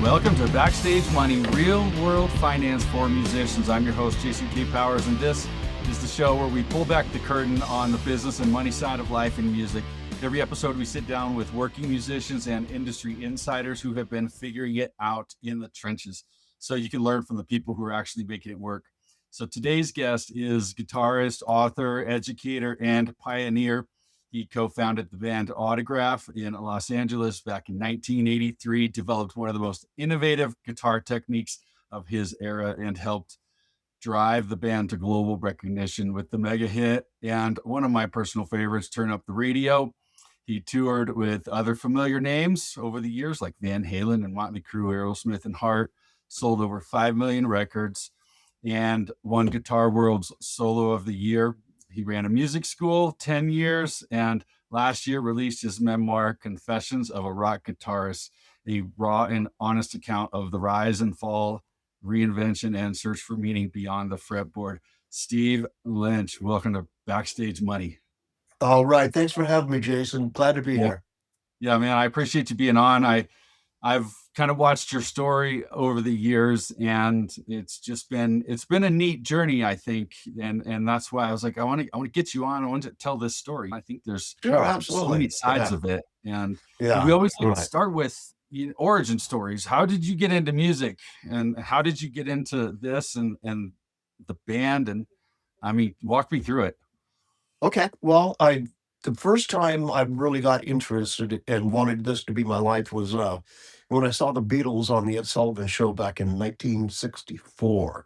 Welcome to Backstage Money, real world finance for musicians. I'm your host, Jason K. Powers, and this is the show where we pull back the curtain on the business and money side of life in music. Every episode, we sit down with working musicians and industry insiders who have been figuring it out in the trenches, so you can learn from the people who are actually making it work. So today's guest is guitarist, author, educator, and pioneer. He co-founded the band Autograph in Los Angeles back in 1983, developed one of the most innovative guitar techniques of his era, and helped drive the band to global recognition with the mega hit and one of my personal favorites, Turn Up the Radio. He toured with other familiar names over the years like Van Halen and Motley Crue, Aerosmith, and Heart, sold over 5 million records, and won Guitar World's Solo of the Year. He ran a music school 10 years, and last year released his memoir, Confessions of a Rock Guitarist, a raw and honest account of the rise and fall, reinvention, and search for meaning beyond the fretboard. Steve Lynch, welcome to Backstage Money. All right. Thanks for having me, Jason. Glad to be here. Yeah, man, I appreciate you being on. I've kind of watched your story over the years, and it's been a neat journey, I think. And that's why I was like, I want to get you on. I want to tell this story. I think there's so many sides of it. And we always like to start with origin stories. How did you get into music, and how did you get into this and the band? And I mean, walk me through it. Okay. Well, the first time I really got interested and wanted this to be my life was when I saw the Beatles on the Ed Sullivan Show back in 1964.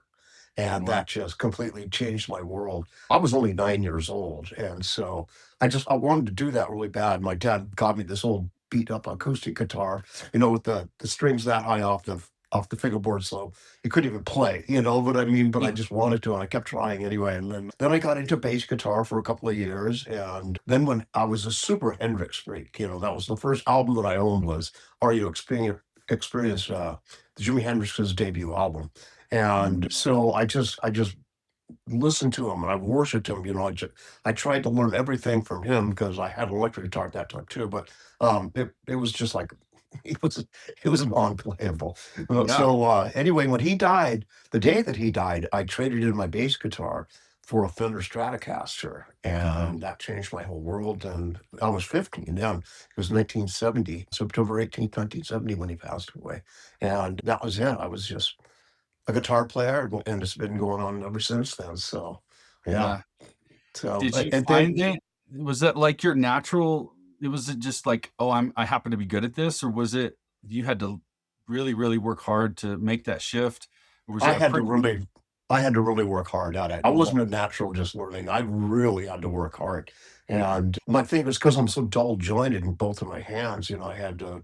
And that just completely changed my world. I was only 9 years old. And so I wanted to do that really bad. My dad got me this old beat up acoustic guitar, with the strings that high off the fingerboard, so you couldn't even play, what I mean? But I just wanted to, and I kept trying anyway. And then I got into bass guitar for a couple of years. And then when I was a super Hendrix freak, that was the first album that I owned was Are You Experience, the Jimi Hendrix's debut album. And so I just listened to him and I worshiped him. I tried to learn everything from him because I had an electric guitar at that time too. But it was just like it was non-playable. So anyway, when he died, the day that he died, I traded in my bass guitar for a Fender Stratocaster, and that changed my whole world. And I was 15 then. It was 1970, September 18th, 1970, when he passed away. And that was it. I was just a guitar player, and it's been going on ever since then. So, yeah. So, did you find it? Was that like your natural? Was it just like, I happen to be good at this, or was it you had to really, really work hard to make that shift? Or was I had to really work hard at it. I wasn't a natural just learning. I really had to work hard. And my thing was because I'm so dull jointed in both of my hands, I had to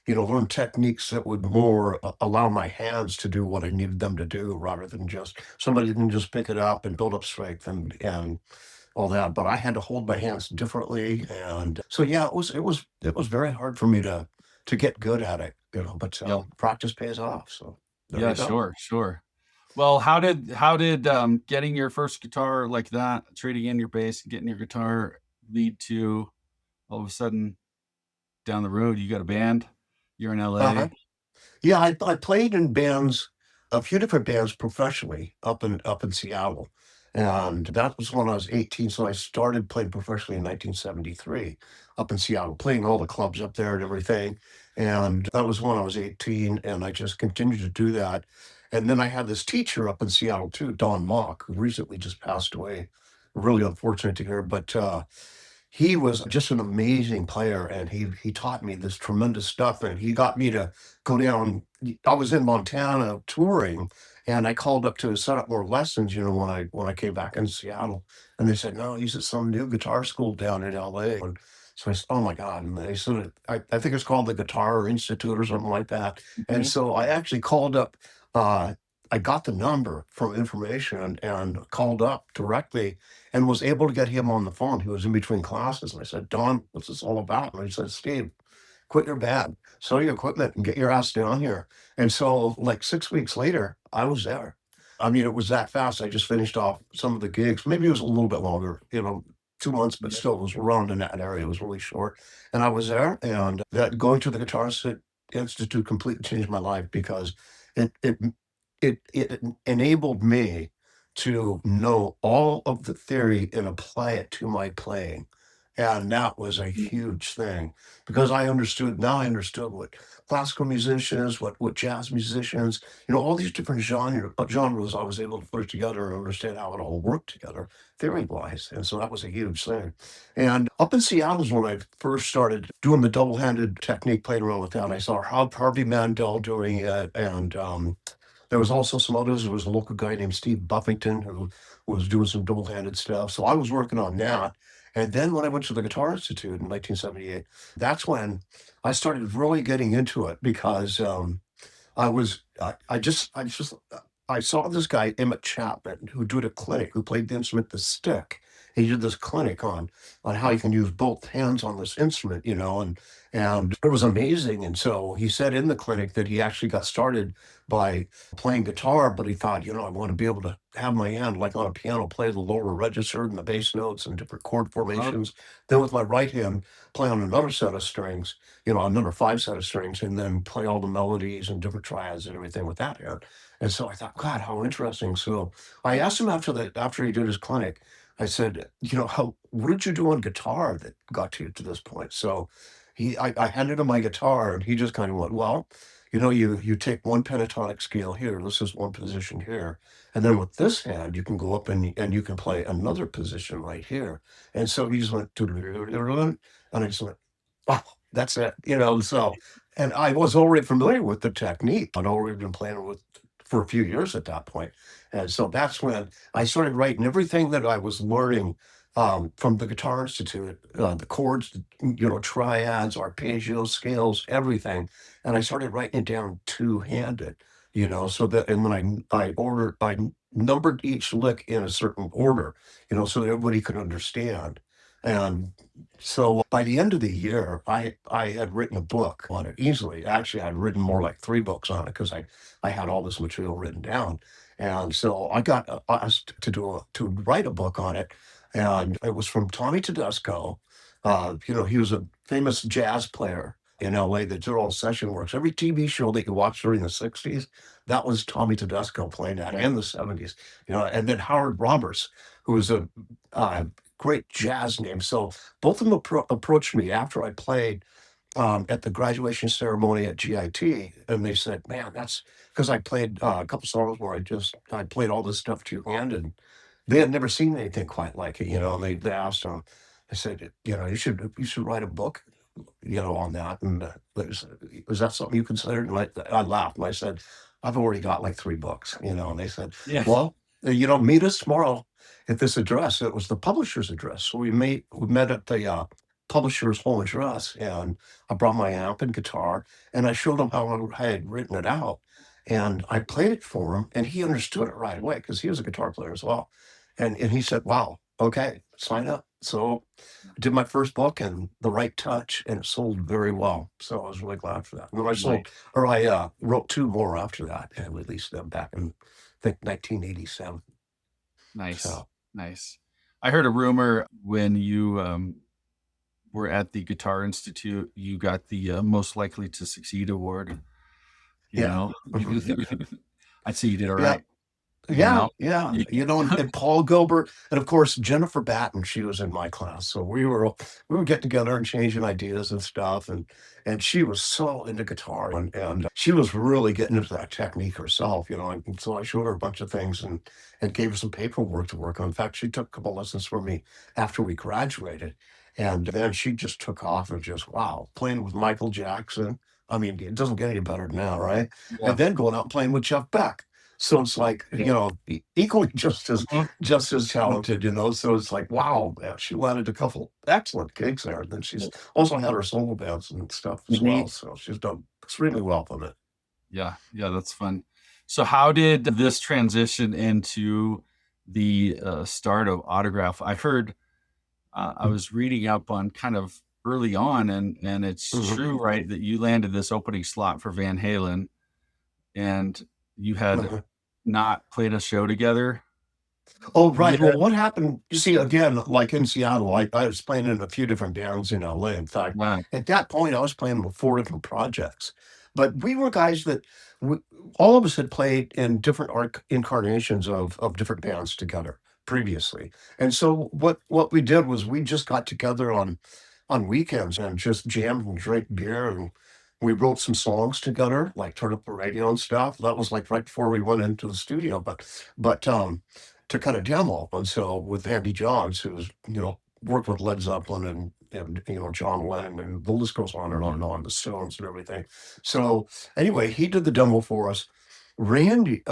learn techniques that would more allow my hands to do what I needed them to do, rather than just somebody can just pick it up and build up strength and all that. But I had to hold my hands differently, and so it was very hard for me to get good at it, But practice pays off. So sure. Well, how did getting your first guitar like that, trading in your bass, getting your guitar, lead to all of a sudden down the road you got a band? You're in LA. Yeah, I played in bands, a few different bands professionally up in Seattle. And that was when I was 18. So I started playing professionally in 1973 up in Seattle, playing all the clubs up there and everything. And that was when I was 18. And I just continued to do that. And then I had this teacher up in Seattle too, Don Mock, who recently just passed away. Really unfortunate to hear. But he was just an amazing player, and he taught me this tremendous stuff, and he got me to go down. I was in Montana touring, and I called up to set up more lessons, when I came back in Seattle, and they said, no, he's at some new guitar school down in LA. And so I said, oh my God. And they said, I think it's called the Guitar Institute or something like that. And so I actually called up, I got the number from information and called up directly and was able to get him on the phone. He was in between classes. And I said, Don, what's this all about? And he said, Steve, quit your band, sell your equipment, and get your ass down here. And so like 6 weeks later, I was there. I mean, it was that fast. I just finished off some of the gigs. Maybe it was a little bit longer, 2 months, but still it was around in that area. It was really short. And I was there, and that going to the Guitar Institute completely changed my life because it it it enabled me to know all of the theory and apply it to my playing. And that was a huge thing because I understood what classical musicians, what jazz musicians, all these different genres I was able to put together and understand how it all worked together theory wise. And so that was a huge thing. And up in Seattle is when I first started doing the double handed technique, playing around with that. I saw Harvey Mandel doing it. And there was also some others. There was a local guy named Steve Buffington who was doing some double handed stuff. So I was working on that. And then when I went to the Guitar Institute in 1978, that's when I started really getting into it because I saw this guy, Emmett Chapman, who did a clinic, who played the instrument, the stick. He did this clinic on how you can use both hands on this instrument, and it was amazing. And so he said in the clinic that he actually got started by playing guitar, but he thought, I want to be able to have my hand like on a piano, play the lower register and the bass notes and different chord Oh, formations. Then with my right hand, play on another set of strings, another five set of strings, and then play all the melodies and different triads and everything with that hand. And so I thought, God, how interesting. So I asked him after he did his clinic, I said, what did you do on guitar that got you to this point? So I handed him my guitar and he just kind of went, well, you take one pentatonic scale here, this is one position here. And then with this hand, you can go up and you can play another position right here. And so he just went, and I just went, oh, that's it, so, and I was already familiar with the technique. I'd already been playing with for a few years at that point. And so that's when I started writing everything that I was learning from the Guitar Institute, the chords, triads, arpeggios, scales, everything. And I started writing it down two-handed, so that, and then I numbered each lick in a certain order, so that everybody could understand. And so by the end of the year, I had written a book on it easily. Actually, I'd written more like three books on it because I had all this material written down. And so I got asked to write a book on it, and it was from Tommy Tedesco. He was a famous jazz player in LA that did all session works. Every TV show that you watched during the 60s, that was Tommy Tedesco playing that, and the 70s, and then Howard Roberts, who was a uh, great jazz name. So both of them approached me after I played at the graduation ceremony at GIT, and they said, "Man, that's because I played a couple songs where I played all this stuff two handed. They had never seen anything quite like it, And they asked him, they said, you should write a book, on that. And was that something you considered? And I laughed and I said, I've already got like three books, And they said, yeah. well, meet us tomorrow at this address. It was the publisher's address. So we met at the publisher's home address, and I brought my amp and guitar, and I showed him how I had written it out. And I played it for him, and he understood it right away because he was a guitar player as well. And he said, wow, okay, sign up. So I did my first book and The Right Touch, and it sold very well. So I was really glad for that. And then Nice. I wrote two more after that and released them back in, I think, 1987. Nice. So, Nice. I heard a rumor when you were at the Guitar Institute, you got the most likely to succeed award. You yeah. know, Mhm. I'd say you did all Yeah. right. You Yeah, know, yeah, and Paul Gilbert, and of course Jennifer Batten. She was in my class, so we were getting together and changing ideas and stuff, and she was so into guitar, and she was really getting into that technique herself, And so I showed her a bunch of things and gave her some paperwork to work on. In fact, she took a couple lessons from me after we graduated, and then she just took off and just wow, playing with Michael Jackson. I mean, it doesn't get any better than that, right? yeah. And then going out and playing with Jeff Beck. So it's like, equally Uh-huh. just as talented, So it's like, wow, man, she landed a couple excellent gigs there. And then she's also had her solo bands and stuff as well. Mhm. So she's done extremely well from it. Yeah, yeah, that's fun. So, how did this transition into the start of Autograph? I've heard, I was reading up on kind of early on, and it's Mhm. true, right, that you landed this opening slot for Van Halen, and you had Uh-huh. not played a show together Oh, right. Well, yet. what happened? You see, again, like in Seattle, I was playing in a few different bands in LA. In fact, Right. at that point, I was playing with four different projects. But we were guys that we, all of us had played in different incarnations of different bands together previously. And so what we did was we just got together on weekends and just jammed and drank beer, and we wrote some songs together, like Turn Up the Radio and stuff. That was like right before we went into the studio, but to kind of demo. And so with Andy Johns, who's, worked with Led Zeppelin and John Lennon, and the list goes on and on, the Stones and everything. So anyway, he did the demo for us. Kenny,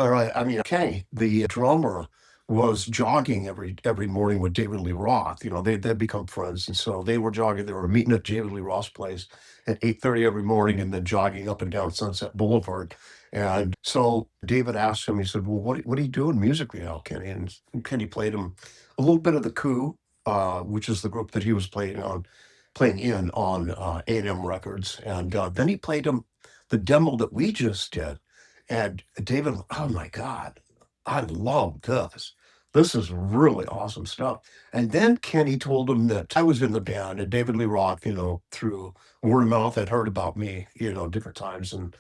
the drummer, was jogging every morning with David Lee Roth. They'd become friends, and so they were jogging. They were meeting at David Lee Roth's place at 8:30 every morning, and then jogging up and down Sunset Boulevard. And so David asked him. He said, "Well, what are you doing musically now, Kenny?" And Kenny played him a little bit of the Coup, which is the group that he was playing in on A&M Records, and then he played him the demo that we just did. And David, oh my God, I love this. This is really awesome stuff. And then Kenny told him that I was in the band, and David Lee Roth, through word of mouth, had heard about me, different times, and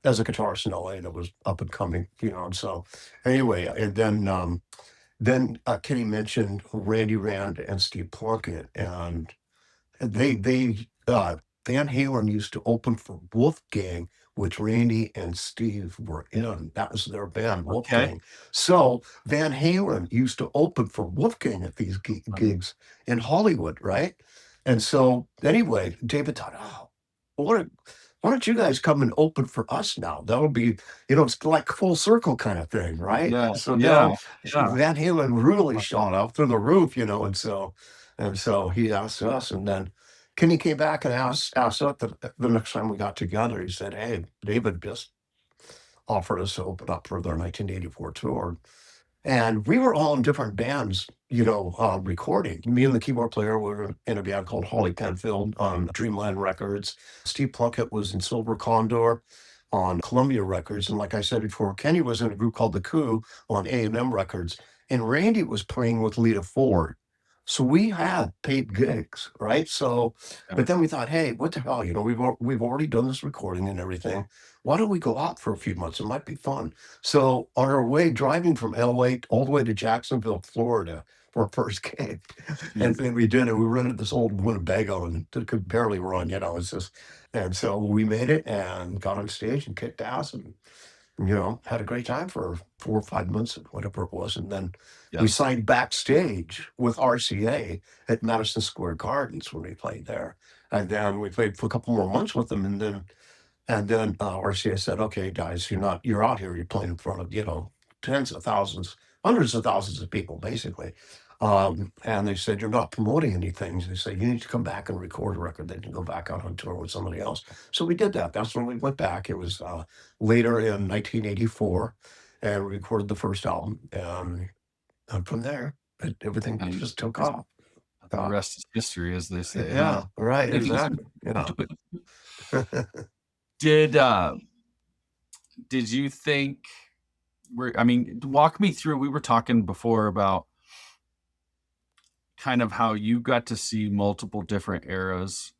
as a guitarist in LA that was up and coming, And so anyway, and then Kenny mentioned Randy Rand and Steve Plunkett, and they Van Halen used to open for Wolfgang, which Randy and Steve were in. That was their band, Okay. Wolfgang. So Van Halen used to open for Wolfgang at these gigs in Hollywood, right? And so anyway, David thought, oh, why don't you guys come and open for us now? That'll be, it's like full circle kind of thing, right? Yeah. So Yeah. now Yeah. Van Halen really shot up through the roof, and so he asked us, and then Kenny came back and asked us the next time we got together. He said, "Hey, David just offered us to open up for their 1984 tour." And we were all in different bands, recording. Me and the keyboard player were in a band called Holly Penfield on Dreamland Records. Steve Plunkett was in Silver Condor on Columbia Records. And like I said before, Kenny was in a group called The Coup on A&M Records. And Randy was playing with Lita Ford. So we had paid gigs, right? So, but then we thought, hey, what the hell? We've already done this recording and everything. Why don't we go out for a few months? It might be fun. So on our way, driving from LA all the way to Jacksonville, Florida for our first gig, and then we did it. We rented this old Winnebago and it could barely run, it's just, and so we made it and got on stage and kicked ass and, had a great time for 4 or 5 months, whatever it was. And then we signed Backstage with RCA at Madison Square Gardens when we played there. And then we played for a couple more months with them. And then RCA said, "Okay, guys, you're out here. You're playing in front of, tens of thousands, hundreds of thousands of people, basically." And they said, "You're not promoting anything." They said, "You need to come back and record a record. Then you go back out on tour with somebody else." So we did that. That's when we went back. It was later in 1984, and we recorded the first album. And from there, everything And just took off. the rest is history, as they say. Yeah, right, exactly. Yeah. Did you think walk me through, we were talking before about kind of how you got to see multiple different eras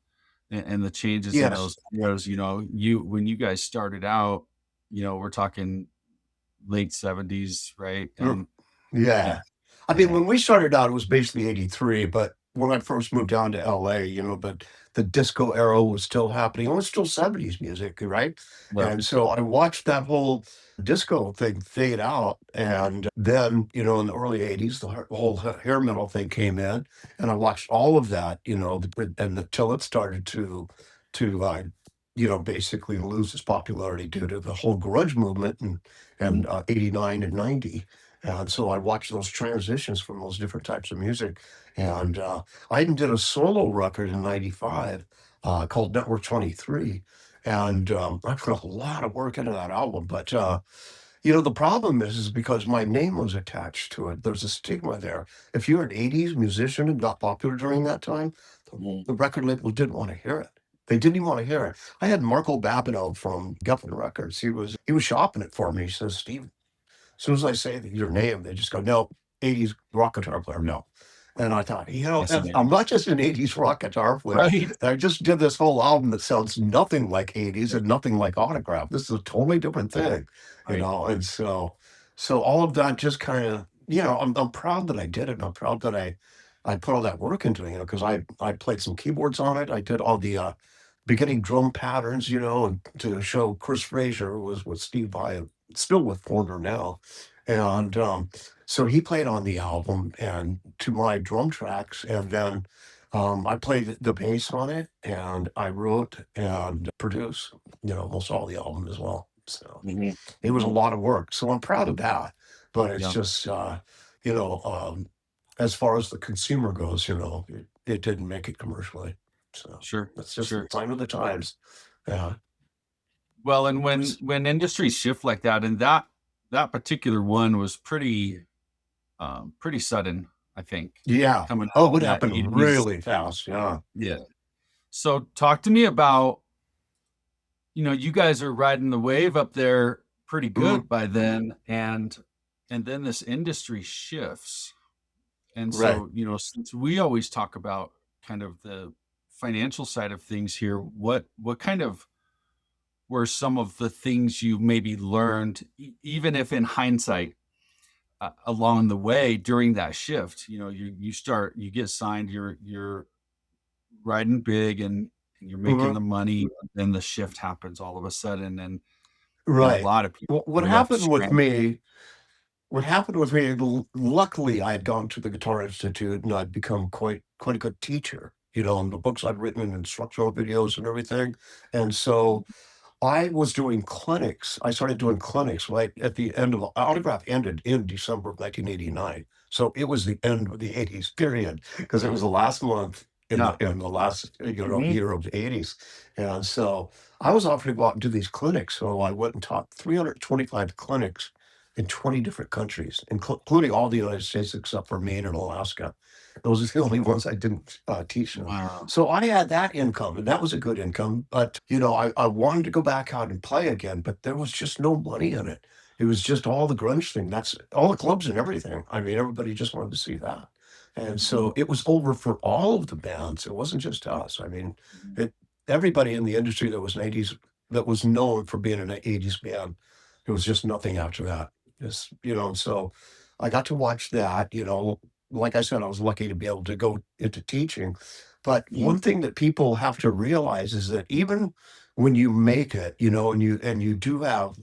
and the changes in those eras. When you guys started out, we're talking late 70s, right? And yeah. I mean, when we started out, it was basically 83, but when I first moved down to LA, but the disco era was still happening. It was still 70s music, right? And so I watched that whole disco thing fade out. And then, in the early 80s, the whole hair metal thing came in. And I watched all of that, until it started to basically lose its popularity due to the whole grunge movement and 89 and 90. And so I watched those transitions from those different types of music. And I even did a solo record in 95 called Network 23. And I put a lot of work into that album. But, the problem is because my name was attached to it. There's a stigma there. If you're an 80s musician and not popular during that time, the record label didn't want to hear it. They didn't even want to hear it. I had Marco Babineau from Geffen Records. He was shopping it for me. He says, "Steve, as soon as I say your name, they just go, no, 80s rock guitar player, no." And I thought, I'm Fascinating. not just an 80s rock guitar player. Right. I just did this whole album that sounds nothing like 80s and nothing like Autograph. This is a totally different thing, Right. and so all of that just kind of, I'm proud that I did it. I'm proud that I put all that work into it, because I played some keyboards on it. I did all the beginning drum patterns, and to show Chris Frazier, who was with Steve Vai, still with Porter now. And so he played on the album and to my drum tracks. And then I played the bass on it, and I wrote and produced, almost all the album as well. So Mhm. it was a Mhm. lot of work. So I'm proud of that. But it's Yeah. just, you know, um, as far as the consumer goes, it didn't make it commercially. So Sure. that's just the Sure. sign of the times. Yeah. Well, and It when was, when industries shift like that, and that particular one was pretty sudden, I think, yeah. coming out Oh, in it that happened 80s. really fast. Yeah. Yeah. So talk to me about, you guys are riding the wave up there pretty Mhm. good by then, and then this industry shifts. And Right. so, since we always talk about kind of the financial side of things here, what kind of were some of the things you maybe learned, even if in hindsight, along the way during that shift? You get signed, you're riding big, and you're making Mhm. the money, then the shift happens all of a sudden, and a Right. lot of people Well, are left stranded. what happened with me, luckily I had gone to the Guitar Institute and I'd become quite a good teacher, and the books I'd written and instructional videos and everything. And so I was doing clinics. I started doing clinics right at the end of Autograph ended in December of 1989. So it was the end of the 80s period because it was the last month Yeah. in the last Mhm. year of the 80s. And so I was offered to go out and do these clinics. So I went and taught 325 clinics in 20 different countries, including all the United States except for Maine and Alaska. Those are the only ones I didn't teach them. Wow. So I had that income, and that was a good income. But I wanted to go back out and play again, but there was just no money in it. It was just all the grunge thing. That's all the clubs and everything. I mean, everybody just wanted to see that. And Mhm. so it was over for all of the bands. It wasn't just us. I mean, Mhm. it everybody in the industry that was known for being an 80s band. There was just nothing after that. Just, so I got to watch that, like I said, I was lucky to be able to go into teaching. But Mhm. one thing that people have to realize is that even when you make it, and you do have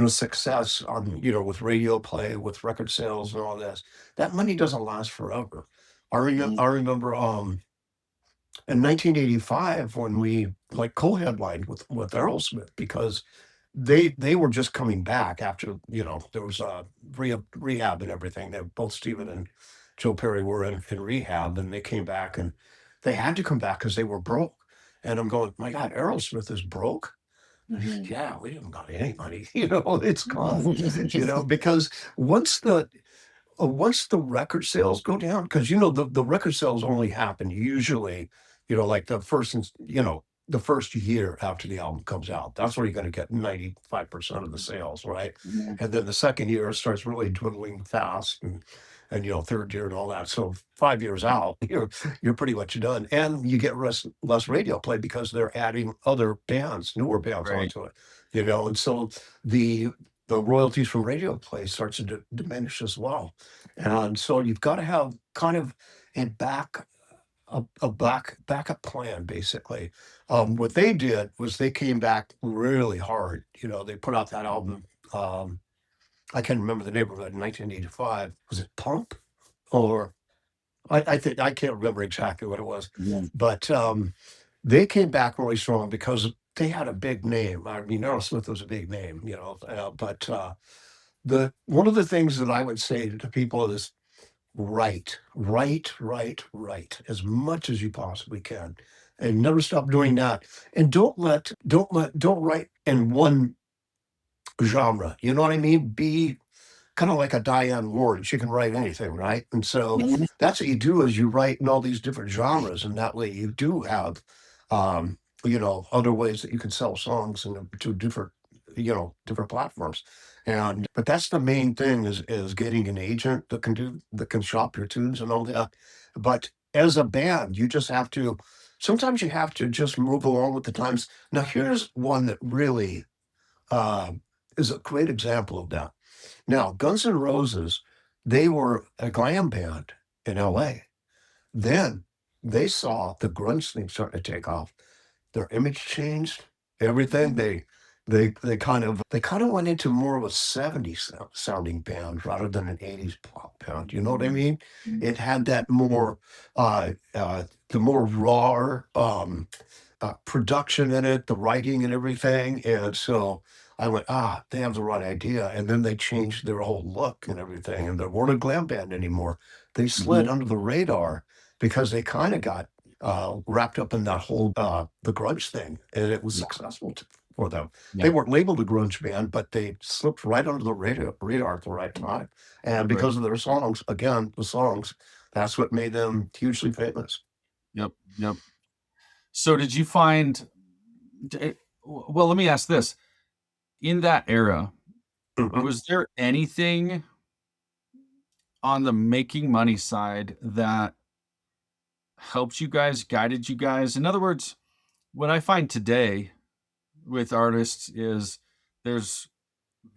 success on, with radio play, with record sales and all this, that money doesn't last forever. Mhm. I remember in 1985 when we like co-headlined with Aerosmith because they were just coming back after there was rehab and everything. They both Stephen and Joe Perry were in rehab, and they came back and they had to come back because they were broke. And I'm going, my God, Aerosmith is broke. Mhm. Yeah, we haven't got any money. It's gone. Because once the once the record sales go down, because the record sales only happen usually, like the first year after the album comes out. That's where you're going to get 95% of the sales, right? Mhm. And then the second year starts really dwindling fast, and third year and all that. So 5 years out, you're pretty much done, and you get less radio play because they're adding other bands, newer bands Right. onto it, and so the the royalties from radio play starts to diminish as well. And so you've got to have kind of a backup plan, basically. What they did was they came back really hard. They put out that album. I can't remember the name of it in 1985. Was it Pump? Or I think I can't remember exactly what it was. Mhm. But they came back really strong because they had a big name. I mean, Aerosmith was a big name, but the one of the things that I would say to people is write as much as you possibly can, and never stop doing that. And don't write in one genre. You know what I mean? Be kind of like a Diane Ward. She can write anything, right? And so Mhm. that's what you do is you write in all these different genres, and that way you do have, other ways that you can sell songs and to different different platforms. And but that's the main thing is getting an agent that can shop your tunes and all that. But as a band, you just have to sometimes you have to just move along with the times. Now here's one that really uh, is a great example of that. Now, Guns N' Roses, they were a glam band in LA. Then they saw the grunge thing starting to take off. Their image changed, everything. They kind of went into more of a 70s sounding band rather than an 80s pop band. You know what I mean? It had that more the more raw production in it, the writing and everything. And so I went, they have the right idea. And then they changed their whole look and everything. And they weren't a glam band anymore. They slid Mhm. under the radar because they kind of got wrapped up in that whole the grunge thing, and it was Yeah. successful for them. They Yeah. weren't labeled a grunge band, but they slipped right under the radar at the right time. And Right. because of their songs, again, the songs, that's what made them hugely famous. Yep. Yep. So did you find, well, let me ask this. In that era, Mhm. was there anything on the making money side that helped you guys, guided you guys? In other words, what I find today with artists is there's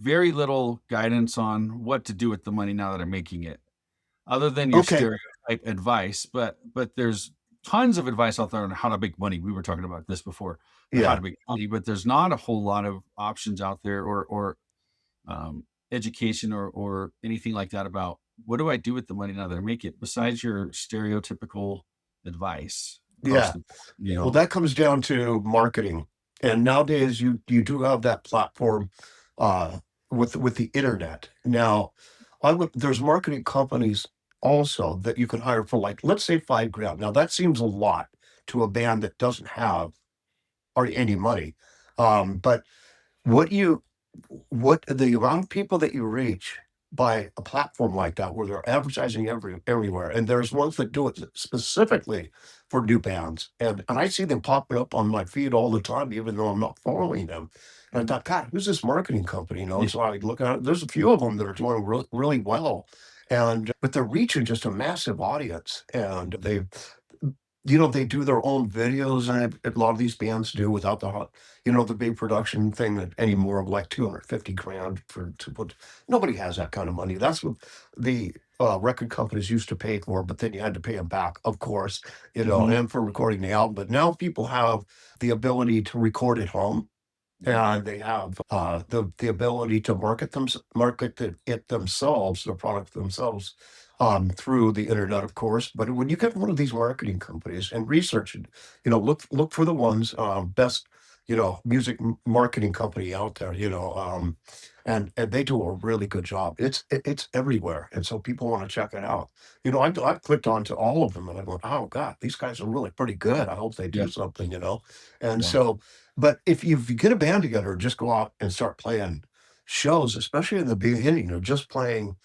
very little guidance on what to do with the money now that I'm making it, other than your Okay. stereotype advice. But there's tons of advice out there on how to make money. We were talking about this before, how Yeah. to make money, but there's not a whole lot of options out there, or education, or anything like that about what do I do with the money now that I make it, besides your stereotypical advice across Yeah. the board, Well, that comes down to marketing. And nowadays you do have that platform uh with the internet. Now, there's marketing companies also that you can hire for, like, let's say 5 grand. Now that seems a lot to a band that doesn't have or any money. But what you what the amount of people that you reach by a platform like that where they're advertising everywhere, and there's ones that do it specifically for new bands, and I see them popping up on my feed all the time even though I'm not following them. And I thought, God, who's this marketing company? And yeah. so I look at it, there's a few of them that are doing really well, and but they're reaching just a massive audience, and they do their own videos, and a lot of these bands do without the big production thing that anymore of like 250 grand for to put. Nobody has that kind of money. That's what the record companies used to pay for, but then you had to pay them back, of course, Mhm. and for recording the album. But now people have the ability to record at home, and they have the ability to market it themselves, the product themselves, through the internet, of course. But when you get one of these marketing companies and research it, look for the ones best, music marketing company out there, and they do a really good job. It's everywhere, and so people want to check it out. I've clicked onto all of them, and I go, oh God, these guys are really pretty good. I hope they Yeah. do something. And Yeah. so, but if you get a band together, just go out and start playing shows, especially in the beginning, or just playing,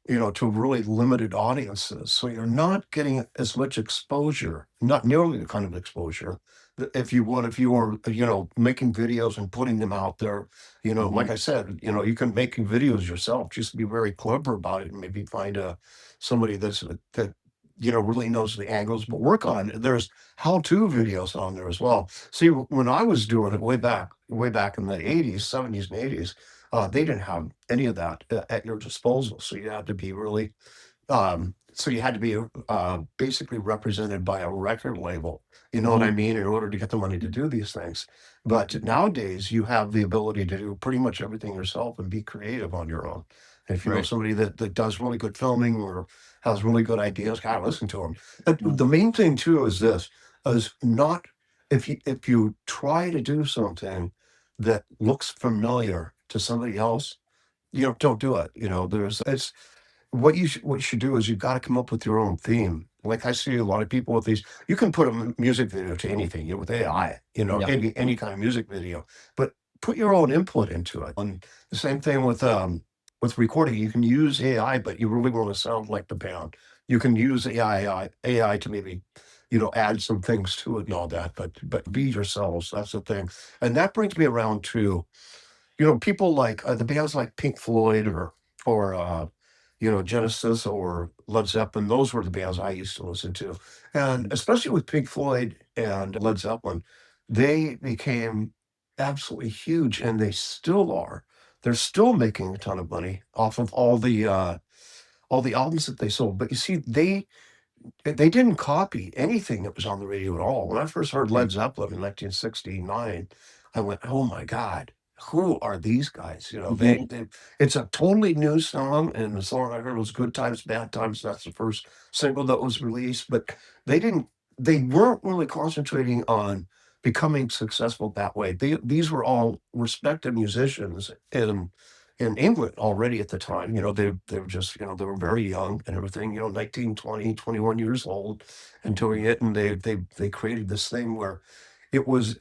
to really limited audiences. So you're not getting as much exposure, not nearly the kind of exposure that if you were, making videos and putting them out there, like Mhm. I said, you can make videos yourself, just be very clever about it and maybe find somebody that really knows the angles, but work on it. There's how-to videos on there as well. See, when I was doing it way back in the 80s, 70s and 80s, they didn't have any of that at your disposal. So you had to be basically represented by a record label. You know what I Mhm. mean? In order to get the money to do these things. But nowadays, you have the ability to do pretty much everything yourself and be creative on your own. And if you know Right. somebody that does really good filming or has really good ideas, God, listen to them. Mm. The main thing too is this: is not if you try to do something that looks familiar to somebody else, don't do it. There's it's what you should do is you've got to come up with your own theme. Like I see a lot of people with these, you can put a music video to anything, with AI, Yeah. any kind of music video, but put your own input into it. And the same thing with recording. You can use AI, but you really want to sound like the band. You can use AI to maybe, add some things to it and all that, but be yourselves. That's the thing. And that brings me around to people like the bands like Pink Floyd or Genesis or Led Zeppelin. Those were the bands I used to listen to, and especially with Pink Floyd and Led Zeppelin, they became absolutely huge, and they still are. They're still making a ton of money off of all the albums that they sold. But you see, they didn't copy anything that was on the radio at all. When I first heard Yeah. Led Zeppelin in 1969, I went, "Oh my God, who are these guys?" Mhm. It's a totally new song, and the song I heard was "Good Times, Bad Times." That's the first single that was released, but they didn't. They weren't really concentrating on becoming successful that way. These were all respected musicians in England already at the time. They were just, they were very young and everything, 19, 20, 21 years old and doing it. And they created this thing where it was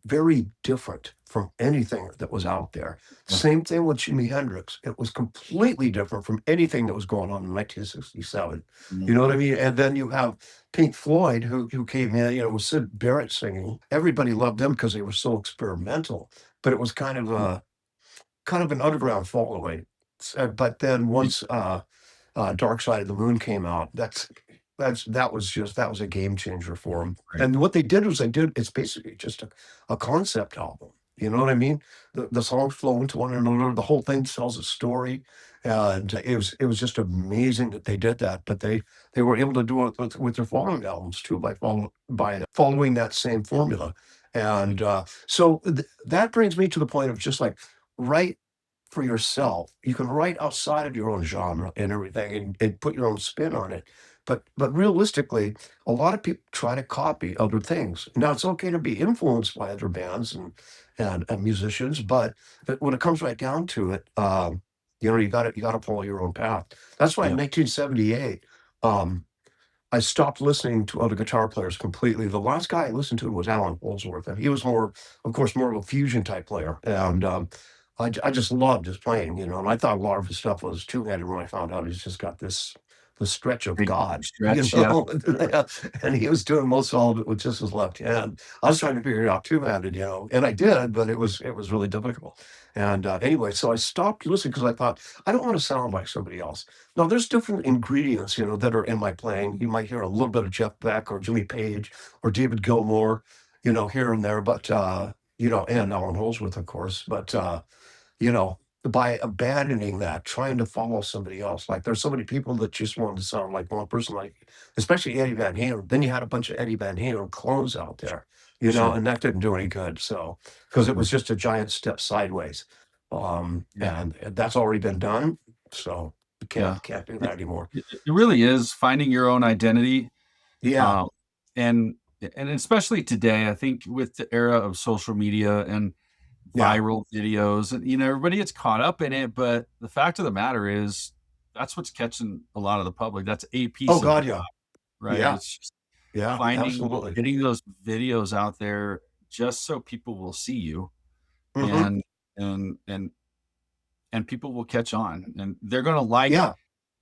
very different from anything that was out there. Yeah. Same thing with Jimi Hendrix. It was completely different from anything that was going on in 1967. Mhm. You know what I mean? And then you have Pink Floyd, who came in, with Sid Barrett singing. Everybody loved them because they were so experimental, but it was kind of an underground following. But then once Dark Side of the Moon came out, that was a game changer for them. Right. And what they did was it's basically just a concept album. You know what I mean? The songs flow into one another. The whole thing tells a story, and it was just amazing that they did that. But they were able to do it with their following albums too by following that same formula. And so that brings me to the point of just like write for yourself. You can write outside of your own genre and everything and put your own spin on it. But realistically, a lot of people try to copy other things. Now it's okay to be influenced by other bands and musicians, but when it comes right down to it, you got to follow your own path. That's why in Yeah. 1978, um, I stopped listening to other guitar players completely. The last guy I listened to was Alan Holdsworth, and he was more, of course, more of a fusion type player. And I just loved his playing, and I thought a lot of his stuff was two-handed when I found out he's just got the stretch of Big God, stretch. Yeah. and he was doing most all of it with just his left hand. I was trying to figure it out two-handed, and I did, but it was really difficult. And anyway, so I stopped listening because I thought I don't want to sound like somebody else. Now, there's different ingredients, that are in my playing. You might hear a little bit of Jeff Beck or Jimmy Page or David Gilmour, here and there, but and Alan Holdsworth, of course. But you know, by abandoning that, trying to follow somebody else. Like there's so many people that just wanted to sound like one person, like especially Eddie Van Halen. Then you had a bunch of Eddie Van Halen clones out there, Sure. and that didn't do any good. So because it Sure. was just a giant step sideways, Yeah. and that's already been done. So you Yeah. can't do that It, anymore. it really is finding your own identity. Yeah, Um, and and especially today, I think with the era of social media and yeah. viral videos, and everybody gets caught up in it. But the fact of the matter is, that's what's catching a lot of the public. That's a Oh piece of the God, pie, yeah, right? yeah, It's just yeah, absolutely. getting those videos out there just so people will see you, Hmm. and and and and people will catch on, and they're gonna like. Yeah.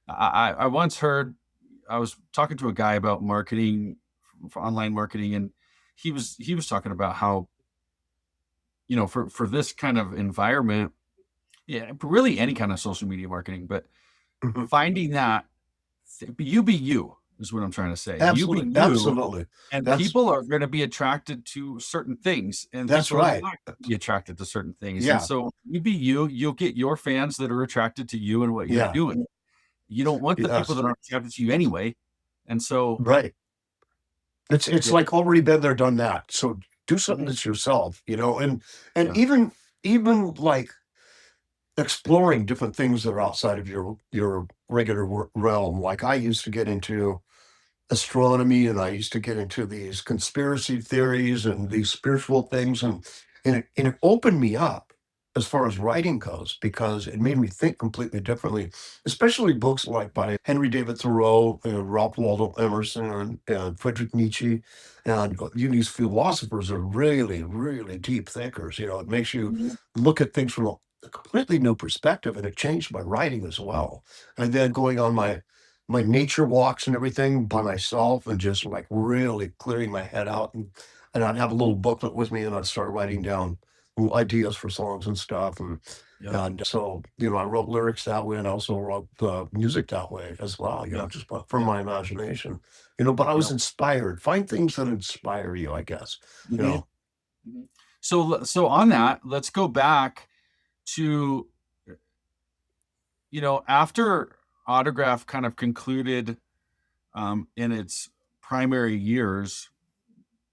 I once heard, I was talking to a guy about marketing, for online marketing, and he was talking about how, for this kind of environment, yeah, really any kind of social media marketing, but Hmm. finding that you be you is what I'm trying to say. You be Absolutely, you, absolutely. and That's people are going to be attracted to certain things, and that's people are right. not gonna be attracted to certain things. And Yeah, so you be you, you'll get your fans that are attracted to you and what you're yeah, doing. You don't want the people yes, that aren't attracted to you anyway. And so, right. It's yeah, like already been there, done that. So do something mhm, that's yourself, and yeah, even like exploring different things that are outside of your regular realm. Like I used to get into astronomy and I used to get into these conspiracy theories and these spiritual things and it opened me up as far as writing goes because it made me think completely differently, especially books like by Henry David Thoreau and Ralph Waldo Emerson and Friedrich Nietzsche and these philosophers are really really deep thinkers. It makes you mhm, look at things from a completely new perspective and it changed my writing as well. And then going on my nature walks and everything by myself and just like really clearing my head out and I'd have a little booklet with me and I'd start writing down ideas for songs and stuff. Yep. And so, I wrote lyrics that way and also wrote music that way as well, Yep. just from Yep. my imagination, but I was Yep. inspired. Find things that inspire you, I guess, you Mhm. know. Mhm. So on that, let's go back to, after Autograph kind of concluded in its primary years,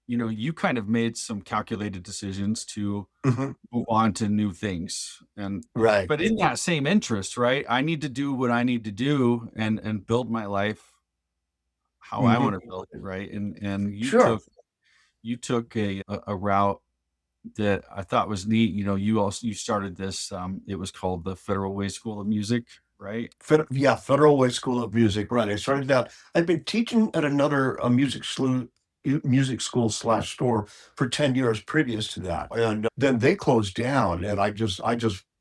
you kind of made some calculated decisions to Mhm. move on to new things. And Right. but in that same interest, right? I need to do what I need to do and build my life how I want Mhm. to build it, right? And you Sure. took a route that I thought was neat. You started this. It was called the Federal Way School of Music, right? Yeah, Federal Way School of Music. Right. I started out. I'd been teaching at another music school slash store for 10 years previous to that, and then they closed down, and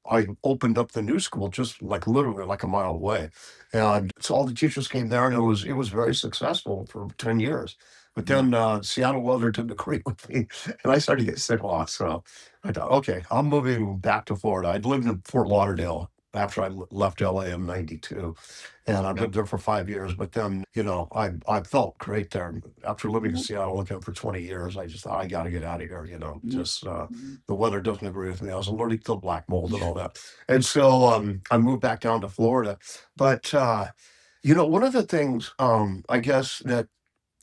I opened up the new school just like literally like a mile away, and so all the teachers came there, and it was very successful for 10 years. But Mhm. then Seattle weather didn't agree with me, and I started to get sick lots. So I thought, okay, I'm moving back to Florida. I'd lived in Fort Lauderdale after I left LA in '92, and I Yeah. lived there for 5 years. But then, I felt great there. After living in Seattle again for 20 years, I just thought I got to get out of here. Mhm. Just Mhm. the weather doesn't agree with me. I was allergic to black mold and all that, and so I moved back down to Florida. But one of the things I guess that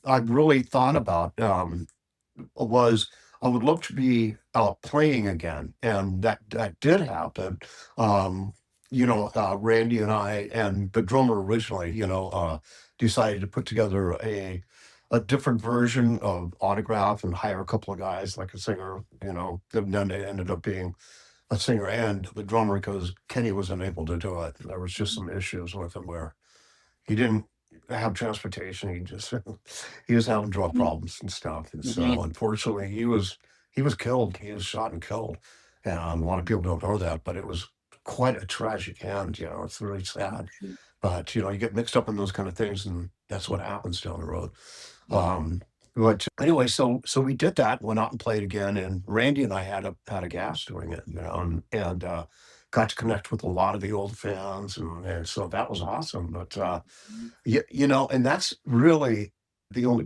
I really thought about was I would love to be playing again, and that did happen. Um, Randy and I and the drummer originally, decided to put together a different version of Autograph and hire a couple of guys like a singer, and then they ended up being a singer and the drummer because Kenny was unable to do it. There was just some issues with him where he didn't have transportation. He was having drug Mhm. problems and stuff. And so Mhm. unfortunately he was killed. He was shot and killed. And a lot of people don't know that, but it was quite a tragic end. It's really sad. But you get mixed up in those kind of things, and that's what happens down the road. Yep. Um, but anyway, so we did that, went out and played again, and Randy and I had a gas doing it, and got to connect with a lot of the old fans, and so that was awesome. But yeah, and that's really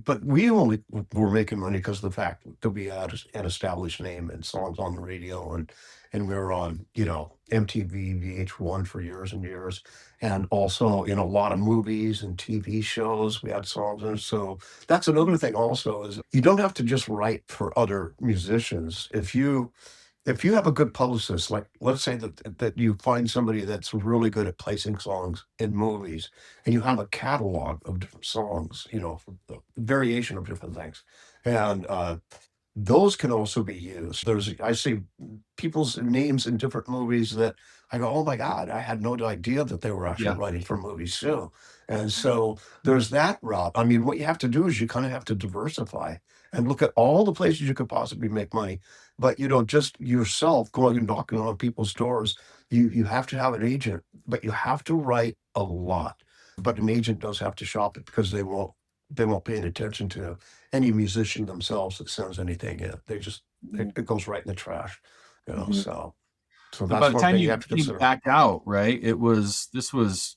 but we only were making money because of the fact that we had an established name and songs on the radio, and we were on, MTV, VH1 for years and years, and also in a lot of movies and TV shows, we had songs in. So that's another thing also is you don't have to just write for other musicians. If you have a good publicist, like let's say that you find somebody that's really good at placing songs in movies, and you have a catalog of different songs, the variation of different things, and those can also be used. I see people's names in different movies that I go, oh my God, I had no idea that they were actually Yeah. writing for movies too. And so there's that route. I mean, what you have to do is you kind of have to diversify and look at all the places you could possibly make money. But just yourself going and knocking on people's doors. You have to have an agent, but you have to write a lot. But an agent does have to shop it because they won't pay any attention to any musician themselves that sends anything in. They just Mhm. it goes right in the trash, Mhm. so But by that's the one time thing you you have to came consider. back out, right? This was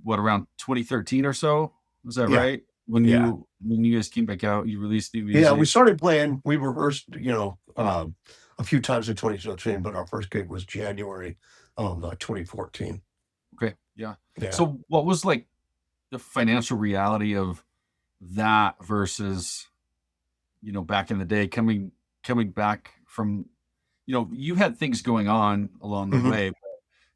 what, around 2013 or so? Was that Yeah, right? When yeah, you guys came back out, you released new yeah. We music. started playing. We rehearsed, a few times in 2013, but our first gig was January of 2014. Okay, yeah. Yeah. So what was like the financial reality of that versus, back in the day coming back from, you had things going on along the Mhm. way, but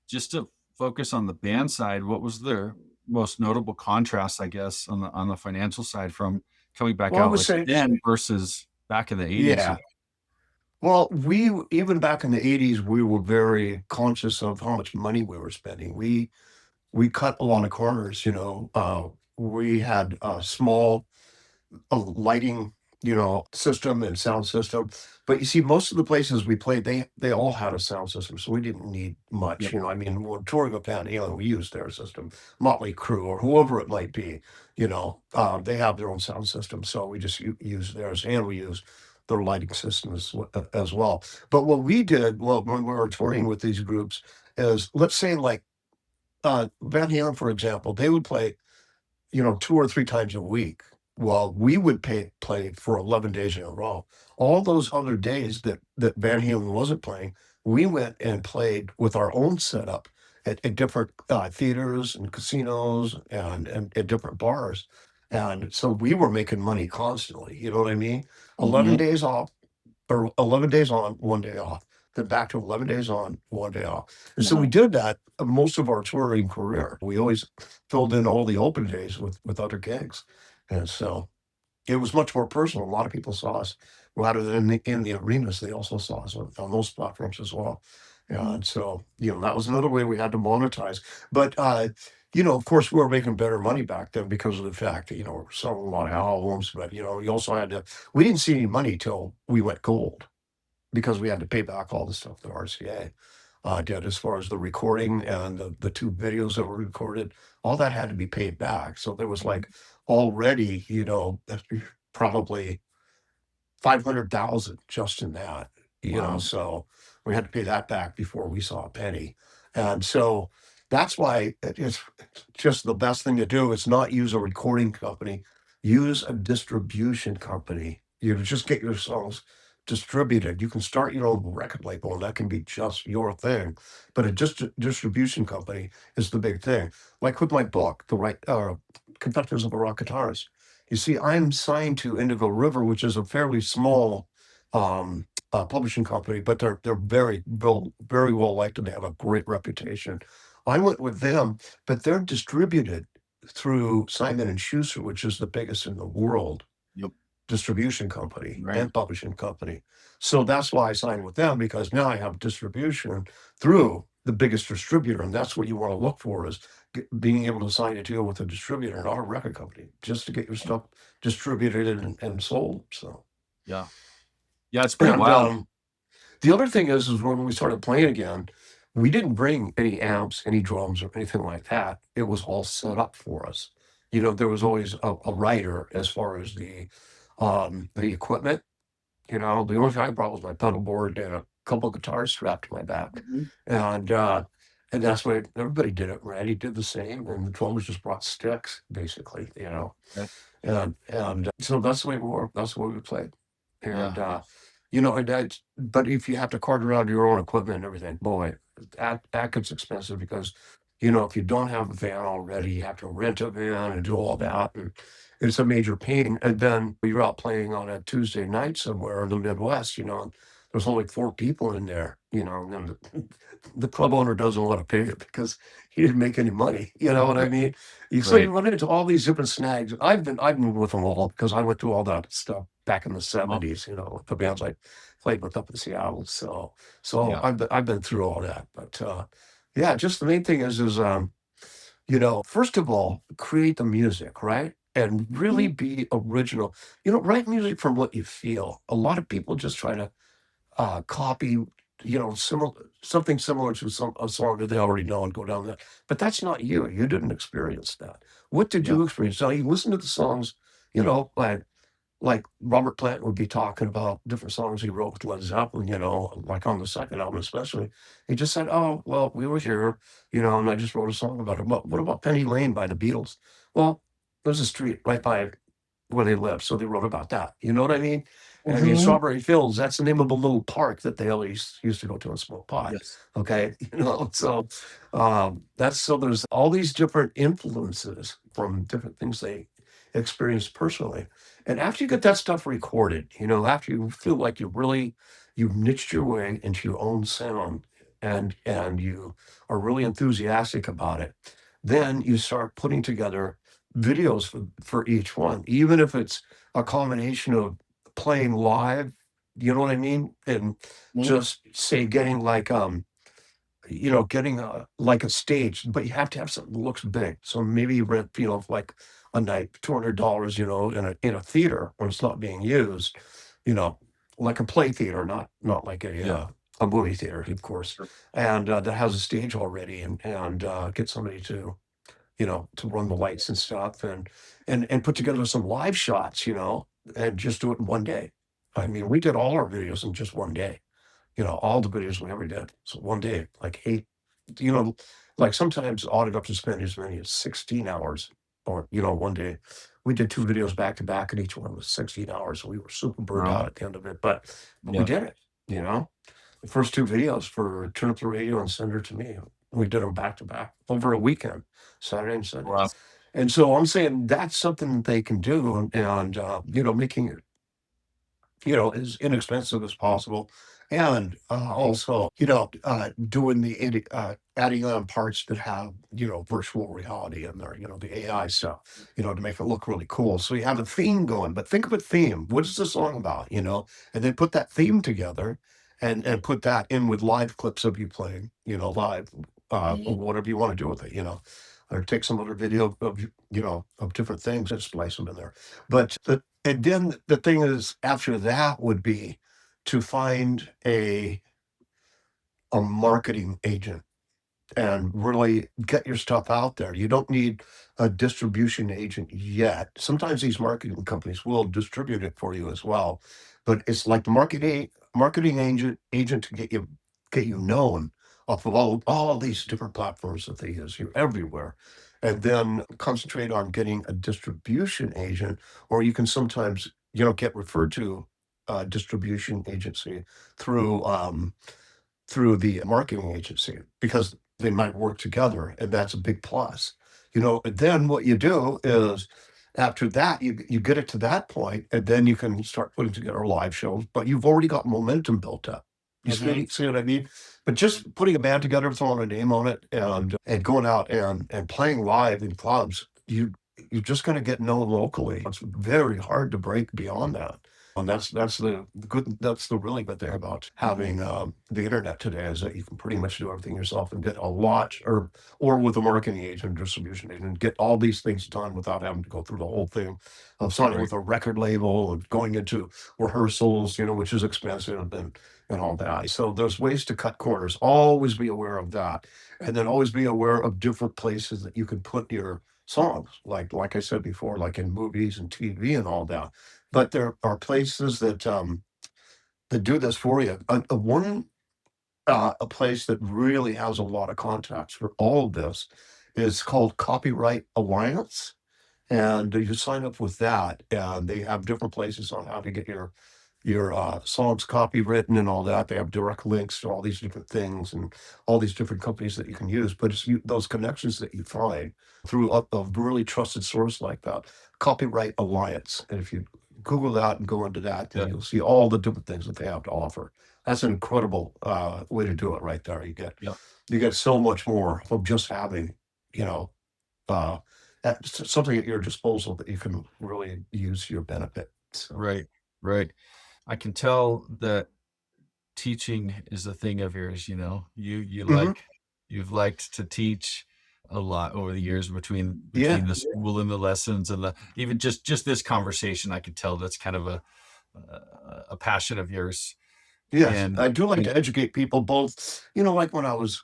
just to focus on the band side, what was the most notable contrast, I guess, on the financial side from coming back Well, I out would like say, then versus back in the 80s? yeah. Well, we even back in the '80s, we were very conscious of how much money we were spending. We cut a lot of corners. We had a small lighting, system and sound system. But you see, most of the places we played, they all had a sound system, so we didn't need much. Yep. I mean, when touring with Van Halen, we used their system, Motley Crue or whoever it might be. They have their own sound system, so we just use theirs, and we use their lighting systems as well. But what we did, well, when we were touring with these groups, is let's say like Van Halen, for example, they would play, 2 or 3 times a week. Well, we would play for 11 days in a row. All those other days that Van Halen wasn't playing, we went and played with our own setup at different theaters and casinos and at different bars. And so we were making money constantly. You know what I mean? 11 Hmm. days off, or 11 days on, 1 day off, then back to 11 days on, 1 day off. And so we Wow. did that most of our touring career. We always filled in all the open days with other gigs. And so it was much more personal. A lot of people saw us rather than in the arenas. They also saw us on those platforms as well. Mhm. And so, that was another way we had to monetize. But, of course, we were making better money back then because of the fact that, we're selling a lot of albums. But, you also had to, we didn't see any money till we went gold because we had to pay back all the stuff that RCA did as far as the recording and the 2 videos that were recorded. All that had to be paid back. So there was like already, probably 500,000 just in that, Wow. so we had to pay that back before we saw a penny. And so that's why it's just the best thing to do is not use a recording company, use a distribution company. You just get your songs distributed. You can start your own record label and that can be just your thing. But a distribution company is the big thing. Like with my book, The Right Confessions of a Rock Guitarist. You see, I'm signed to Indigo River, which is a fairly small publishing company, but they're very well liked and they have a great reputation. I went with them, but they're distributed through Simon and Schuster, which is the biggest in the world Yep. distribution company Right. and publishing company. So that's why I signed with them because now I have distribution through the biggest distributor, and that's what you want to look for is being able to sign a deal with a distributor, not a record company, just to get your stuff distributed and sold. So, Yeah. Yeah. It's pretty and wild. the other thing is when we started playing again, we didn't bring any amps, any drums, or anything like that. It was all set up for us. There was always a writer as far as the equipment. The only thing I brought was my pedal board and a couple guitars strapped to my back, Mhm. and that's what everybody did it. Randy did the same, and the drummers just brought sticks, basically. Okay. And so that's the way we were. That's the way we played. Yeah. And and but if you have to cart around your own equipment and everything, boy, that gets expensive because if you don't have a van already, you have to rent a van and do all that, and it's a major pain. And then you're out playing on a Tuesday night somewhere in the Midwest, and there's only 4 people in there, and then the club owner doesn't want to pay it because he didn't make any money. You know what I mean? So you Right. run into all these different snags. I've been with them all because I went through all that stuff back in the Well, '70s. The bands I played with up in Seattle. So yeah. I've been through all that. But yeah, just the main thing is first of all, create the music, right? And really Mhm. be original. Write music from what you feel. A lot of people just try to copy, something similar to a song that they already know and go down that. But that's not you. You didn't experience that. What did Yeah. you experience? So you listen to the songs, like Robert Plant would be talking about different songs he wrote with Led Zeppelin, like on the second album especially. He just said, "Oh, well, we were here, and I just wrote a song about it." Well, what about Penny Lane by the Beatles? Well, there's a street right by where they lived, so they wrote about that. You know what I mean? And I mean, Mhm. Strawberry Fields, that's the name of a little park that they always used to go to and smoke pot. Yes. Okay. So there's all these different influences from different things they experienced personally. And after you get that stuff recorded, after you feel like you've niched your way into your own sound and you are really enthusiastic about it, then you start putting together videos for each one, even if it's a combination of playing live, you know what I mean? And Mhm. just say getting getting like a stage, but you have to have something that looks big. So maybe you rent, like a night, $200, in a theater when it's not being used, you know, like a play theater, not like Yeah. a movie theater, of course, Sure. and that has a stage already, and get somebody to run the lights and stuff, and put together some live shots, and just do it in one day. I mean, we did all our videos in just one day. All the videos we ever did. So one day, like 8, you know, like sometimes Audit Up to spend as many as 16 hours or, one day. We did 2 videos back to back and each one was 16 hours. So we were super burned Wow. out at the end of it, but we Yeah. did it. The first 2 videos for Turn Up the Radio and Send Her to Me, we did them back to back over a weekend, Saturday and Sunday. Wow. And so I'm saying that's something that they can do and making it as inexpensive as possible. And also, doing adding on parts that have, virtual reality in there, the AI stuff, to make it look really cool. So you have a theme going, but think of a theme. What is the song about? And then put that theme together and put that in with live clips of you playing, live, or whatever you want to do with it. Or take some other video of different things and splice them in there. And then the thing is, after that would be to find a marketing agent and really get your stuff out there. You don't need a distribution agent yet. Sometimes these marketing companies will distribute it for you as well, but it's like the marketing agent to get you known off of all these different platforms that they use. You're everywhere. And then concentrate on getting a distribution agent, or you can sometimes, get referred to a distribution agency through through the marketing agency because they might work together, and that's a big plus. And then what you do is after that, you get it to that point, and then you can start putting together live shows, but you've already got momentum built up. You see what I mean? But just putting a band together, throwing a name on it, and going out and playing live in clubs, you're just going to get known locally. It's very hard to break beyond that. And that's the really good thing about having the internet today is that you can pretty much do everything yourself and get a lot, or with a marketing agent, distribution agent, get all these things done without having to go through the whole thing of signing Right. with a record label and going into rehearsals, which is expensive and all that. So there's ways to cut corners. Always be aware of that, and then always be aware of different places that you can put your songs, like I said before, like in movies and TV and all that. But there are places that do this for you. A place that really has a lot of contacts for all of this is called Copyright Alliance, and you sign up with that, and they have different places on how to get your songs copywritten and all that. They have direct links to all these different things and all these different companies that you can use. But it's those connections that you find through a really trusted source like that, Copyright Alliance. And if you Google that and go into that, then Yeah. you'll see all the different things that they have to offer. That's an incredible way to do it right there. Yeah. You get so much more from just having, you know, uh, something at your disposal that you can really use to your benefit. So, Right. Right. I can tell that teaching is a thing of yours, mhm. you've liked to teach a lot over the years between Yeah. the school and the lessons and the even just this conversation. I can tell that's kind of a passion of yours. Yes, And I do like you to educate people both, like when I was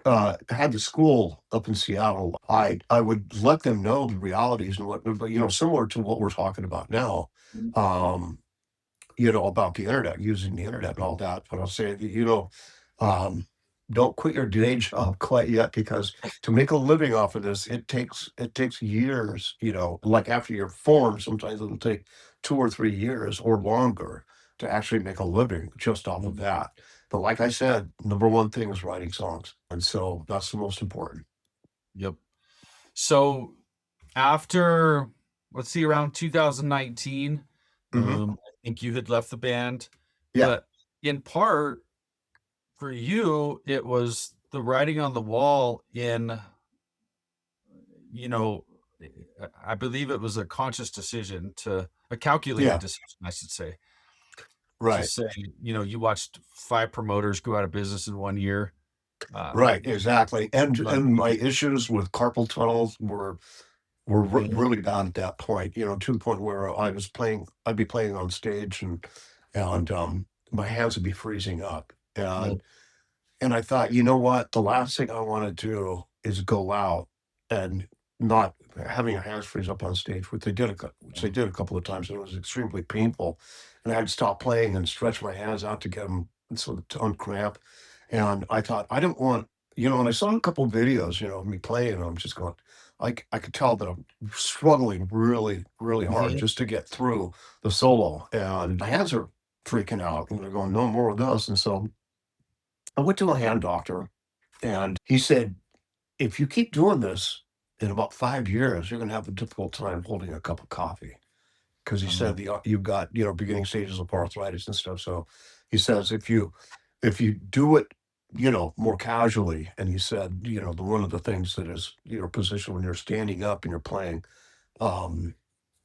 had the school up in Seattle, I would let them know the realities and what, but similar to what we're talking about now. Um, about the internet, using the internet and all that. But I'll say, um, don't quit your day job quite yet, because to make a living off of this, it takes years. Like after you're formed, sometimes it'll take 2 or 3 years or longer to actually make a living just off of that. But like I said, number one thing is writing songs, and so that's the most important. Yep. So after, let's see, around 2019, Hmm. I think you had left the band, Yeah, but in part for you, it was the writing on the wall you know, I believe it was a conscious decision a calculated yeah, decision, I should say, to right, say, you watched 5 promoters go out of business in 1 year. Uh, right, exactly. And like, and my issues with carpal tunnels were mhm, really bad at that point, to the point where I'd be playing on stage and my hands would be freezing up. yeah, And I thought, you know what? The last thing I want to do is go out and not having a hands freeze up on stage, which they did a couple of times, and it was extremely painful. And I had to stop playing and stretch my hands out to get them so to uncramp. And I thought, I don't want, and I saw a couple of videos, of me playing, and I'm just going, I could tell that I'm struggling really, really hard Mhm. just to get through the solo. And my hands are freaking out, and they're going, no more of this. And so I went to a hand doctor, and he said, if you keep doing this in about 5 years, you're going to have a difficult time holding a cup of coffee. Because he said you've got beginning stages of arthritis and stuff. So he says if you do it more casually, and he said one of the things that is your position when you're standing up and you're playing, um,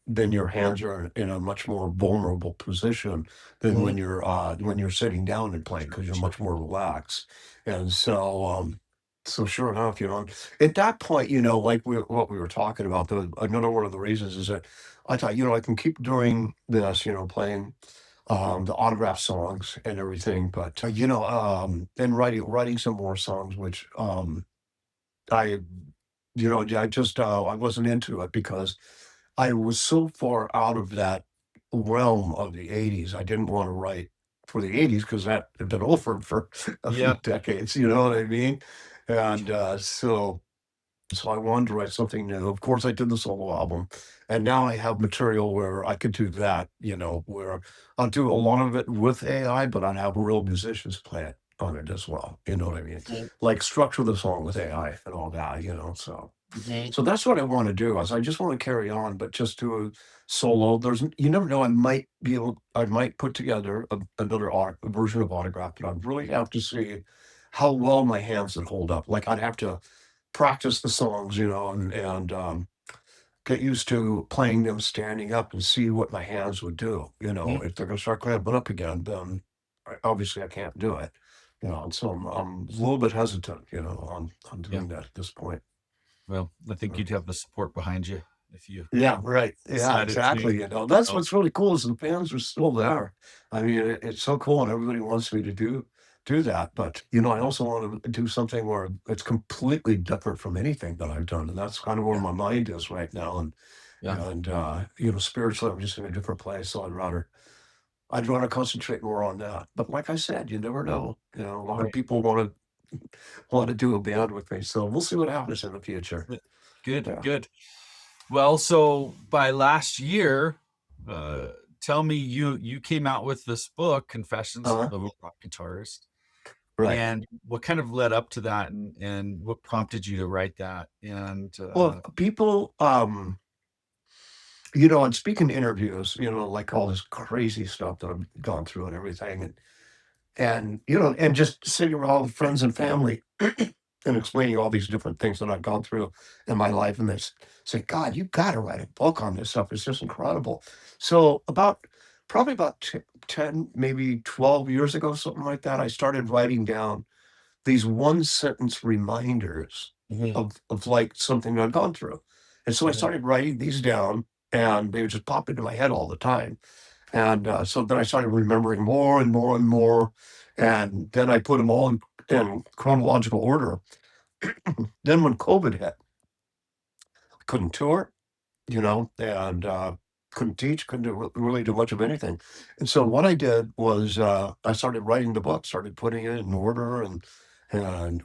then your hands are in a much more vulnerable position than Mhm. when you're sitting down and playing because you're Sure. much more relaxed. And so sure enough, at that point, like what we were talking about, another one of the reasons is that I thought, I can keep doing this, playing the autograph songs and everything, but then writing some more songs, which I I just I wasn't into it because I was so far out of that realm of the '80s. I didn't want to write for the '80s because that had been over for a few Yeah. decades, you know what I mean? And so I wanted to write something new. Of course, I did the solo album, and now I have material where I could do that, where I'll do a lot of it with AI, but I'd have real musicians play it on it as well. You know what I mean? Mhm. Like structure the song with AI and all that, so. Mhm. So that's what I want to do. Is I just want to carry on, but just do a solo. You never know. I might put together another a version of Autograph, but I'd really have to see how well my hands would hold up. Like I'd have to practice the songs, and get used to playing them standing up and see what my hands would do. Mhm. If they're going to start clamping up again, then obviously I can't do it. And so I'm a little bit hesitant, on Yeah. doing that at this point. Well, I think you'd have the support behind you if you Yeah, right. Yeah, decided to. exactly. That's Oh, what's really cool is the fans are still there. I mean, it's so cool, and everybody wants me to do that. But I also want to do something where it's completely different from anything that I've done, and that's kind of where yeah. my mind is right now. And Yeah. spiritually, I'm just in a different place. So I'd rather concentrate more on that. But like I said, you never know. A lot of Right. people want to do a band with me, so we'll see what happens in the future. Yeah. Good. Yeah. Good. Well, so by last year, uh, tell me you came out with this book, Confessions Uh, of a Rock Guitarist, right. and what kind of led up to that, and what prompted you to write that? And Well, people, and speaking interviews, like all this crazy stuff that I've gone through and everything, and just sitting around all the friends and family and explaining all these different things that I've gone through in my life, and say, God, you got to write a book on this stuff. It's just incredible. So probably about 10, maybe 12 years ago, something like that, I started writing down these one sentence reminders Mhm. of like something I've gone through. And so I Mhm. started writing these down, and they would just pop into my head all the time. And so then I started remembering more and more and more. And then I put them all in chronological order. Then when COVID hit, I couldn't tour, and couldn't teach, couldn't really do much of anything. And so what I did was I started writing the book, started putting it in order, and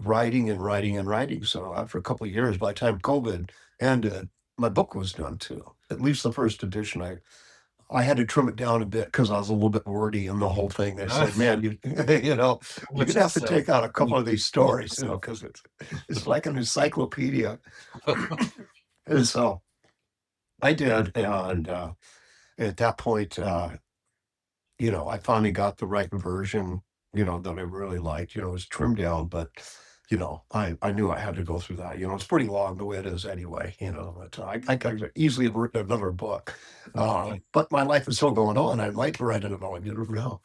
writing and writing and writing. So after a couple of years, by the time COVID ended, my book was done too. At least the first edition. I had to trim it down a bit because I was a little bit wordy in the whole thing. They said, "Man, you Too you're much gonna to have to say. take out a You couple of keep these to stories, yourself. because it's like an encyclopedia." And so I did, and at that point, I finally got the right version, that I really liked. It was trimmed down, but I knew I had to go through that. It's pretty long the way it is anyway. But I could easily have written another book, but my life is still going on. I might write another one. You never know.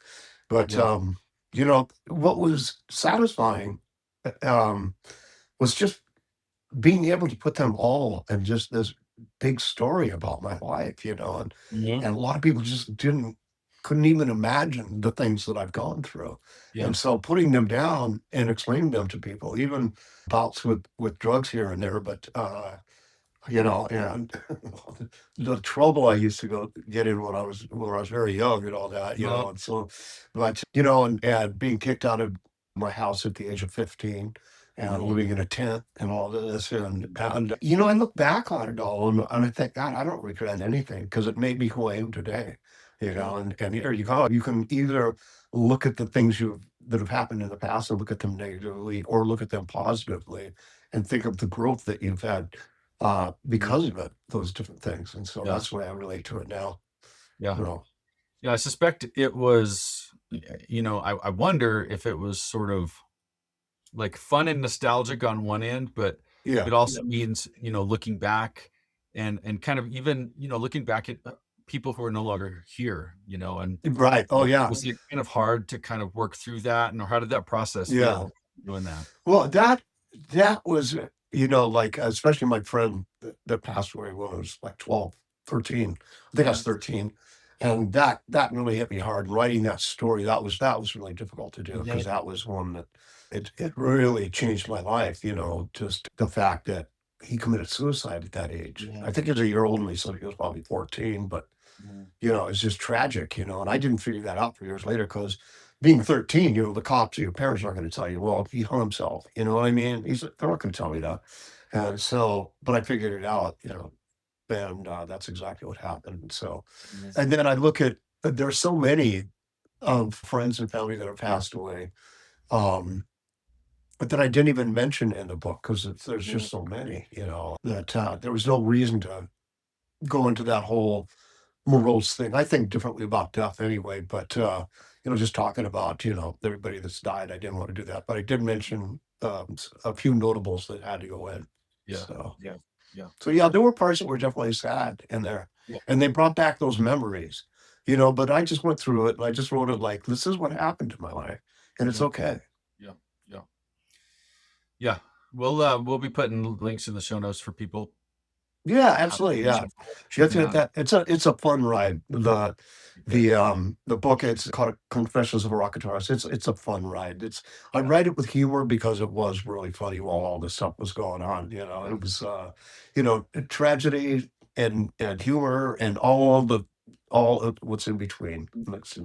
But Yeah. what was satisfying, um, was just being able to put them all in just this big story about my life, and Mhm. a lot of people just couldn't even imagine the things that I've gone through. Yeah. And so putting them down and explaining them to people, even bouts with drugs here and there, but and the trouble I used to get in when I was very young and all that, Well, and so, but and being kicked out of my house at the age of 15 and oh, living in a tent and all this, and I look back on it all and I think, God, I don't regret anything because it made me who I am today, yeah, and here you go. You can either look at the things that have happened in the past and look at them negatively, or look at them positively and think of the growth that you've had mhm, because of those different things. And so yeah, that's the way I relate to it now. yeah. You know, Yeah, I suspect it was, I wonder if it was sort of like fun and nostalgic on one end, but yeah, it also means, looking back and kind of even, looking back at people who are no longer here, and right. Oh, yeah, was it kind of hard to kind of work through that? And or how did that process yeah. feel doing that? Well, that was, like especially my friend that passed away when I was like 12, 13. I think I Yeah. was 13. And that really hit me hard. Writing that story, that was really difficult to do Yeah. because that was one that it really changed my life, just the fact that he committed suicide at that age. Yeah. I think he was a year older than me, so he was probably 14, but Mhm. it's just tragic, and I didn't figure that out for years later because being 13, the cops or your parents aren't going to tell you, well, he hung himself. You know what I mean? They're not going to tell me that. And so, but I figured it out, and that's exactly what happened. So, Yes. and then I look at, there's so many of friends and family that have passed away, um, but that I didn't even mention in the book because there's Yeah. just so many, that there was no reason to go into that whole morose thing. I think differently about death anyway, but just talking about, everybody that's died, I didn't want to do that. But I did mention a few notables that had to go in. Yeah. So Yeah. Yeah. yeah, there were parts that were definitely sad in there. Yeah. And they brought back those memories, but I just went through it and I just wrote it like this is what happened to my life. And it's Yeah. okay. Yeah. Yeah. Yeah. We'll be putting links in the show notes for people Yeah, to have absolutely. Yeah. information for That's checking it. out. It's a fun ride. The Okay. the um the book, it's called Confessions of a Rock Guitarist. It's a fun ride. I Yeah. write it with humor because it was really funny while all this stuff was going on. Yeah. It was tragedy and humor and all of what's in between Yeah. mixed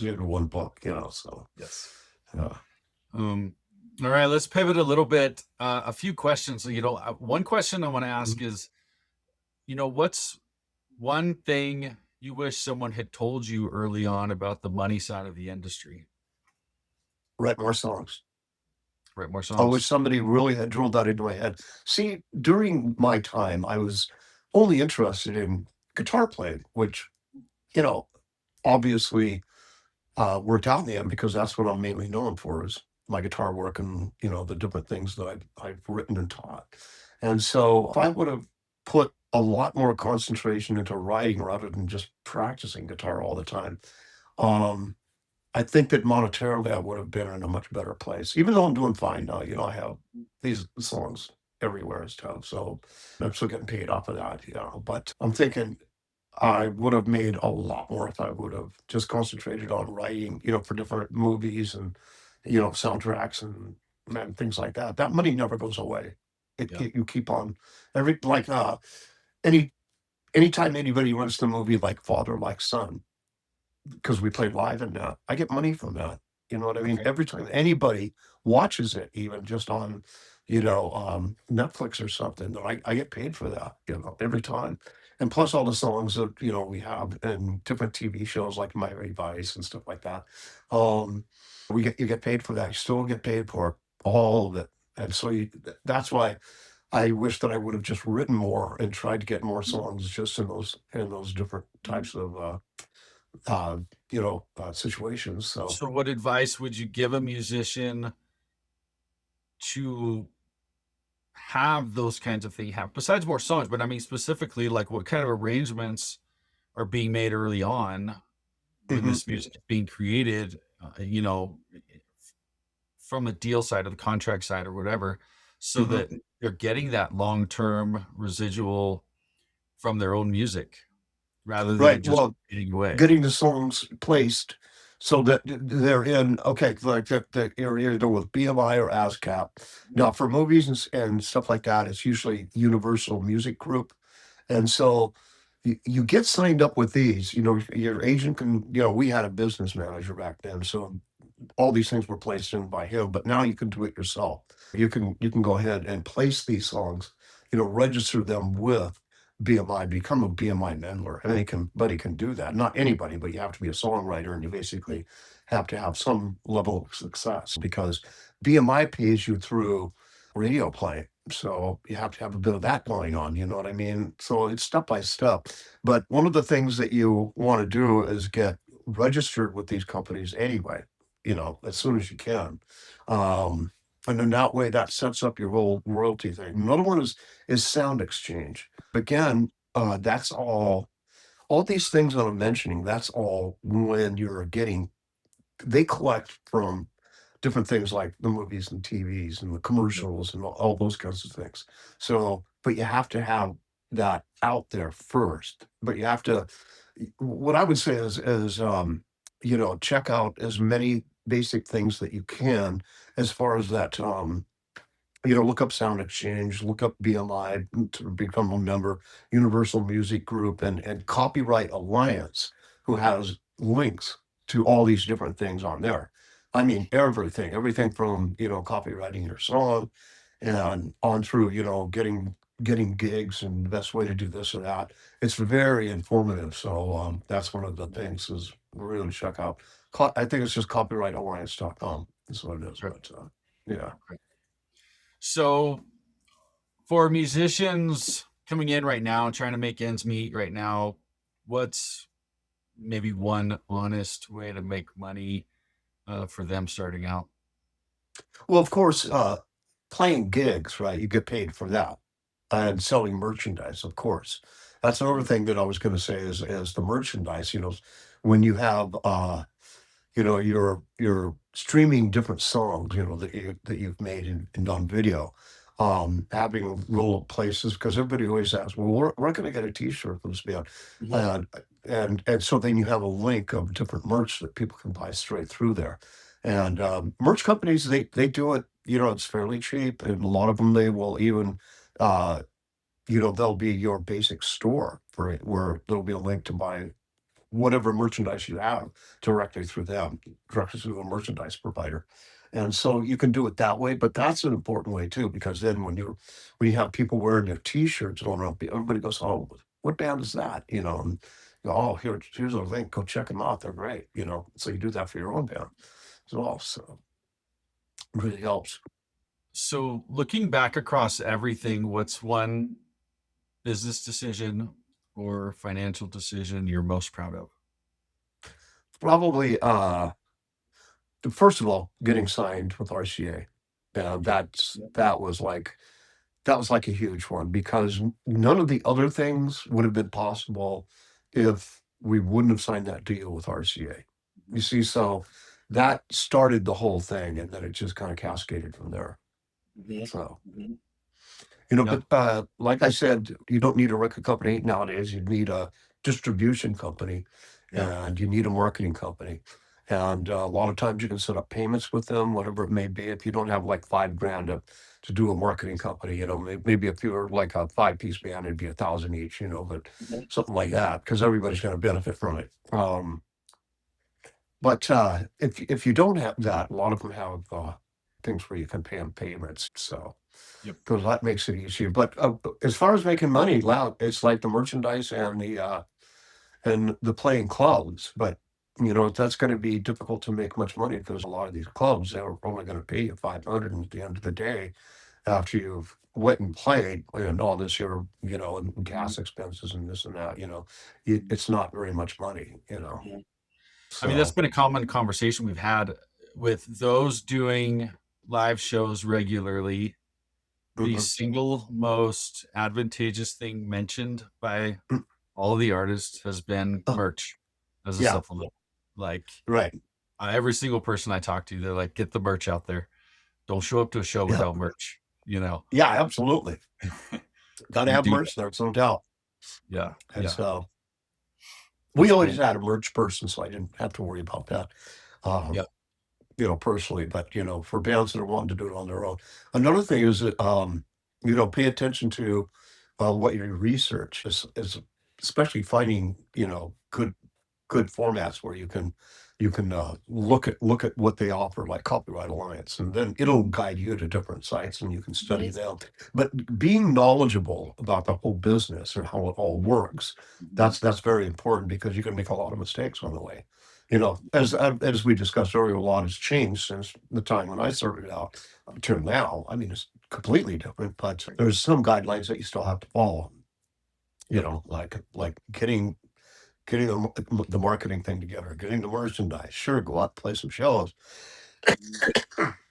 into one book. So Yes. yeah. Um, all right, let's pivot a little bit. A few questions. One question I want to ask Mhm. is, what's one thing you wish someone had told you early on about the money side of the industry? Write more songs. Write more I wish songs. somebody really had drilled that into my head. See, during my time, I was only interested in guitar playing, which, you know, obviously worked out in the end because that's what I'm mainly known for is my guitar work and, the different things that I've written and taught. And so if I would have put a lot more concentration into writing rather than just practicing guitar all the time, um, I think that monetarily I would have been in a much better place. Even though I'm doing fine now, I have these songs everywhere and stuff. So I'm still getting paid off of that, But I'm thinking I would have made a lot more if I would have just concentrated on writing, for different movies and, soundtracks and things like that. That money never goes away. Yeah. You keep on any anytime anybody runs the movie like Father Like Son, because we played live in that. I get money from that. You know what I mean? Okay. Every time anybody watches it, even just on, Netflix or something, I get paid for that, every time. And plus all the songs that, we have and different TV shows like My Vice and stuff like that. Um, you get paid for that. You still get paid for all of it. And so that's why I wish that I would have just written more and tried to get more songs just in those different types of situations. So So, what advice would you give a musician to have those kinds of things have besides more songs? But I mean, specifically, like what kind of arrangements are being made early on when mhm, this music is being created? From the deal side or the contract side or whatever, so mhm. that they're getting that long-term residual from their own music rather than it Right. just Well, fading away. getting the songs placed So that they're in, okay, like they're either with BMI or ASCAP. Now for movies and stuff like that, it's usually Universal Music Group. And so you get signed up with these, your agent can, we had a business manager back then. So all these things were placed in by him, but now you can do it yourself. You can go ahead and place these songs, register them with BMI, become a BMI member. Anybody can do that. Not anybody, but you have to be a songwriter, and you basically have to have some level of success because BMI pays you through radio play. So you have to have a bit of that going on, you know what I mean? So it's step by step. But one of the things that you want to do is get registered with these companies anyway, as soon as you can. Um, and then that way that sets up your whole royalty thing. Another one is SoundExchange. Again, that's all these things that I'm mentioning, that's all when you're getting they collect from different things like the movies and TVs and the commercials and all those kinds of things. So, but you have to have that out there first. But you have to. What I would say is check out as many basic things that you can as far as that. Look up Sound Exchange, look up BMI to become a member, Universal Music Group, and Copyright Alliance, who has links to all these different things on there. I mean, everything from copywriting your song and on through getting gigs and the best way to do this or that. It's very informative. So that's one of the things is really check out. I think it's just copyrightalliance.com. That's what it is. Right. But yeah. So for musicians coming in right now and trying to make ends meet right now, what's maybe one honest way to make money for them starting out? Well, of course, playing gigs, right? You get paid for that, and selling merchandise, of course. That's another thing that I was going to say is the merchandise. When you have you're streaming different songs, that you've made and on video, having little places because everybody always asks, well, we're going to get a T-shirt from this band, and and so then you have a link of different merch that people can buy straight through there, and merch companies they do it. It's fairly cheap, and a lot of them they will even. They'll be your basic store for it, where there'll be a link to buy whatever merchandise you have directly through them, directly through a merchandise provider. And so you can do it that way, but that's an important way too, because then when you have people wearing their T-shirts going around, everybody goes, "Oh, what band is that?" And you go, "Oh, here's a link. Go check them out. They're great." So you do that for your own band as well. So it really helps. So looking back across everything, what's one business decision or financial decision you're most proud of? Probably, first of all, getting signed with RCA. That was like a huge one because none of the other things would have been possible if we wouldn't have signed that deal with RCA. You see, so that started the whole thing, and then it just kind of cascaded from there. So, Yeah. but like I said, you don't need a record company nowadays. You need a distribution company, Yeah. and you need a marketing company. And a lot of times you can set up payments with them, whatever it may be. If you don't have like 5 grand to do a marketing company, maybe if you're like a 5-piece band, it'd be 1,000 each, but something like that, because everybody's going to benefit from it. But if you don't have that, a lot of them have things where you can pay them payments. So Yep. because that makes it easier. But as far as making money, loud, it's like the merchandise and the playing clubs. But that's going to be difficult to make much money because a lot of these clubs they're only going to pay you 500 at the end of the day after you've went and played and all this your and gas expenses and this and that. It's not very much money. I mean, that's So been a common conversation we've had with those doing live shows regularly. The mhm. single most advantageous thing mentioned by Mm, all of the artists has been uh, merch as a yeah, supplement. Like right. every single person I talk to, they're like, get the merch out there. Don't show up to a show Yeah, without merch, you know? yeah, absolutely. Got to You have do merch that. there. It's no doubt. Yeah. And Yeah. so. We That's always cool. had a merch person, so I didn't have to worry about that. Um, Yeah. Personally, but for bands that are wanting to do it on their own. Another thing is that pay attention to what you research is especially finding good formats where you can look at what they offer, like Copyright Alliance, and then it'll guide you to different sites and you can study them. But being knowledgeable about the whole business and how it all works, that's very important because you can make a lot of mistakes on the way. As we discussed earlier, a lot has changed since the time when I started out to now. I mean, it's completely different, but there's some guidelines that you still have to follow. Yep. Like getting the marketing thing together, getting the merchandise. Sure, go out, play some shows,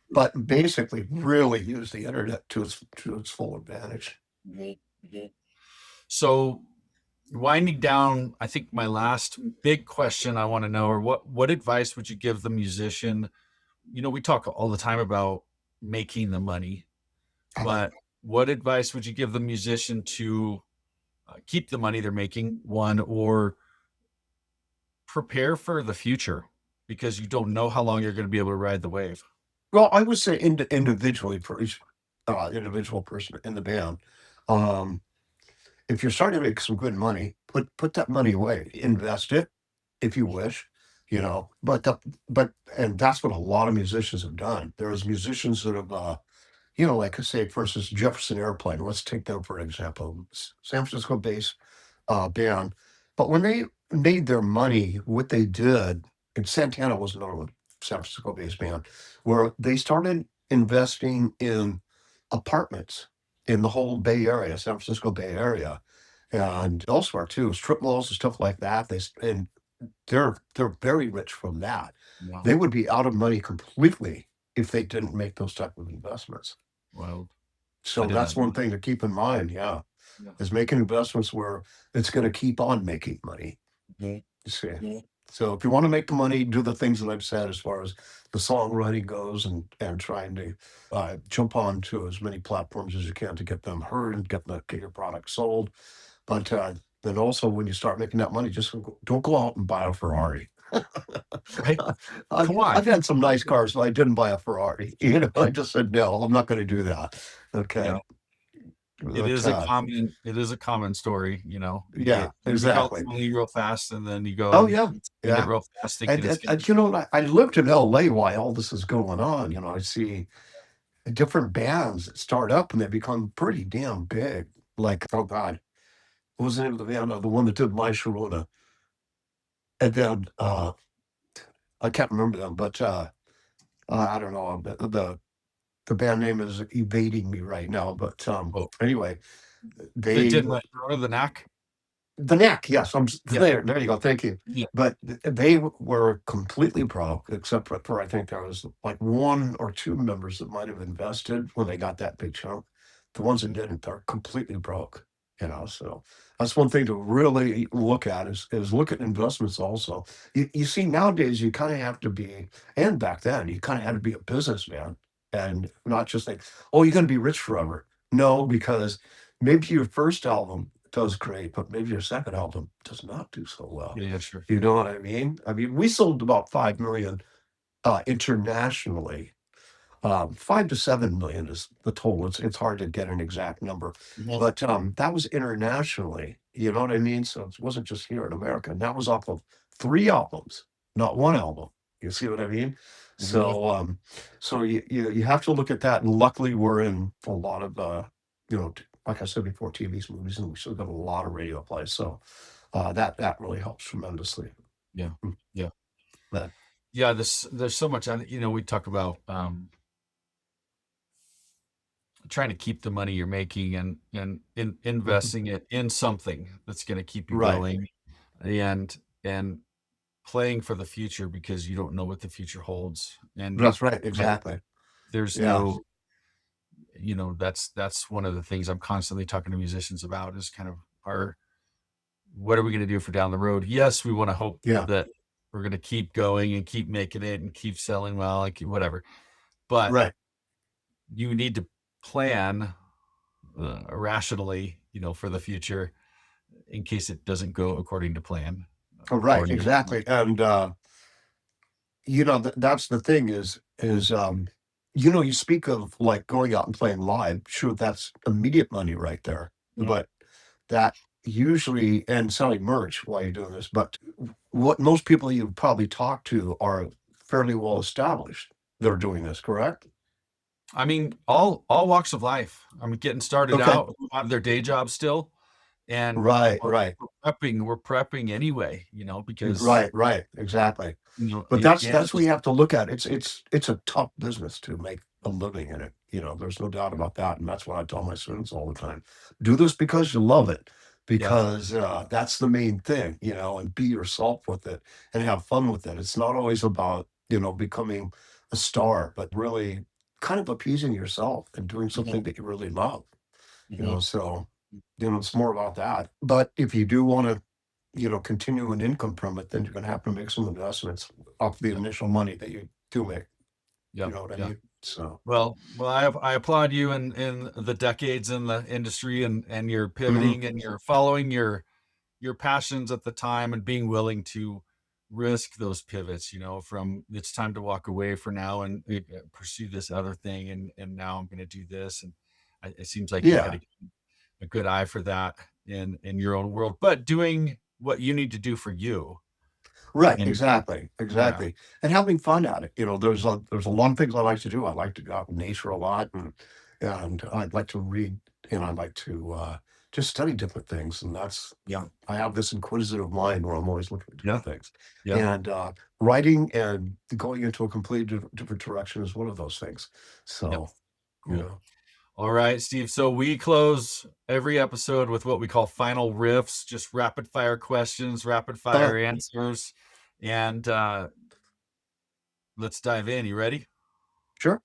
but basically, really use the internet to its full advantage. So winding down, I think my last big question I want to know, or what advice would you give the musician? We talk all the time about making the money, but what advice would you give the musician to keep the money they're making, one, or prepare for the future because you don't know how long you're going to be able to ride the wave? Well, I would say individually for each individual person in the band. Um, if you're starting to make some good money, put that money away, invest it if you wish, but and that's what a lot of musicians have done. There's musicians that have, like I say, for instance, Jefferson Airplane. Let's take them for an example. San Francisco based band, but when they made their money, what they did, and Santana was another one, San Francisco based band, where they started investing in apartments in the whole Bay Area, San Francisco Bay Area, and elsewhere too, strip malls and stuff like that. And they're very rich from that. Wow. They would be out of money completely if they didn't make those type of investments. Well, I So did not that's one know that. thing to keep in mind. Yeah, Yeah. is making investments where it's going to keep on making money. Mhm. You see. So if you want to make the money, do the things that I've said as far as the songwriting goes, and trying to jump on to as many platforms as you can to get them heard and get your product sold. But then also when you start making that money, just don't go out and buy a Ferrari. Right? I've Come on. I've had some nice cars, but I didn't buy a Ferrari. I just said no, I'm not going to do that. Okay, Yeah. but It is a common story, yeah, you develop exactly. money real fast and then you Oh go yeah, spend it yeah. real fast thinking And, it's and, gonna. and I lived in LA while all this is going on. I see different bands that start up and they become pretty damn big. Like, oh God, what was the name of the band? The one that did My Sharona. And then I can't remember them, but I don't know. The band name is evading me right now. But Oh, anyway, they they did like the knack. The Knack, yes, Yeah. there. There you go. Thank you. Yeah. But they were completely broke, except for I think there was like one or two members that might have invested when they got that big chunk. The ones that didn't, they're completely broke. So that's one thing to really look at is look at investments also. You see, nowadays you kind of have to be, and back then you kind of had to be a businessman and not just think, oh, you're going to be rich forever. No, because maybe your first album does great, but maybe your second album does not do so well. Yeah, yeah, sure. You know what I mean? I mean, we sold about 5 million internationally. 5 to 7 million is the total. It's hard to get an exact number, Mhm. but that was internationally. You know what I mean? So it wasn't just here in America. And that was off of 3 albums, not one album. You see what I mean? Mhm. So you have to look at that. And luckily, we're in a lot of like I said before, TVs, movies, and we still got a lot of radio plays. So that really helps tremendously. Yeah. Mm, Yeah. But Yeah, there's so much we talk about trying to keep the money you're making and mhm. investing it in something that's going to keep you Right, going and playing for the future because you don't know what the future holds. And that's right, I, exactly. there's Yeah. no, that's one of the things I'm constantly talking to musicians about is kind of our, what are we going to do for down the road? Yes, we want to hope Yeah. that we're going to keep going and keep making it and keep selling well, like whatever. But Right. you need to plan rationally, for the future in case it doesn't go according to plan. Oh, right, according to exactly. And that's the thing you speak of like going out and playing live. Sure, that's immediate money right there. yeah, But that usually and selling merch while you're doing this. But what most people you probably talk to are fairly well established. They're doing this, correct? I mean, all walks of life. I mean, getting started Okay. out, who have their day job still, and Right, right. we're prepping anyway, because, Right, right, exactly. But it that's what just you have to look at. It's a tough business to make a living in it. There's no doubt about that, and that's what I tell my students all the time. Do this because you love it, yeah, because that's the main thing. And be yourself with it and have fun with it. It's not always about becoming a star, but really kind of appeasing yourself and doing mhm, something that you really love. mhm, So it's more about that. But if you do want to continue an income from it, then you're gonna have to make some investments off the yeah, initial money that you do make. yeah, You know what I yeah. mean? So, Well, I applaud you in the decades in the industry, and you're mhm. pivoting and you're following your passions at the time and being willing to risk those pivots, from it's time to walk away for now and pursue this other thing, and now I'm going to do this, and it seems like you've got Yeah. a good eye for that in your own world, but doing what you need to do for you. Right, And exactly, yeah, exactly, and having fun at it. There's a lot of things I like to do. I like to go out in nature a lot, and I'd like to read, and I like to just study different things. And that's yeah, I have this inquisitive mind where I'm always looking at yeah, different things. yeah, And writing and going into a completely different direction is one of those things. yeah. So, you Cool. know, All right, Steve. So we close every episode with what we call final riffs, just rapid fire questions, rapid uh, fire answers. And let's dive in. You ready? sure.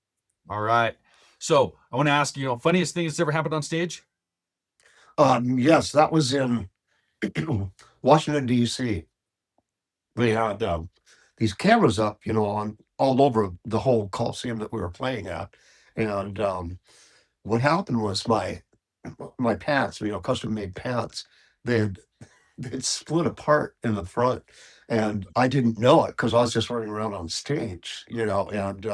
All right. So I want to ask you, funniest thing that's ever happened on stage? Yes, that was in Washington D.C. They had these cameras up, on all over the whole coliseum that we were playing at, and what happened was my pants, custom made pants, they had they'd split apart in the front, and I didn't know it because I was just running around on stage, and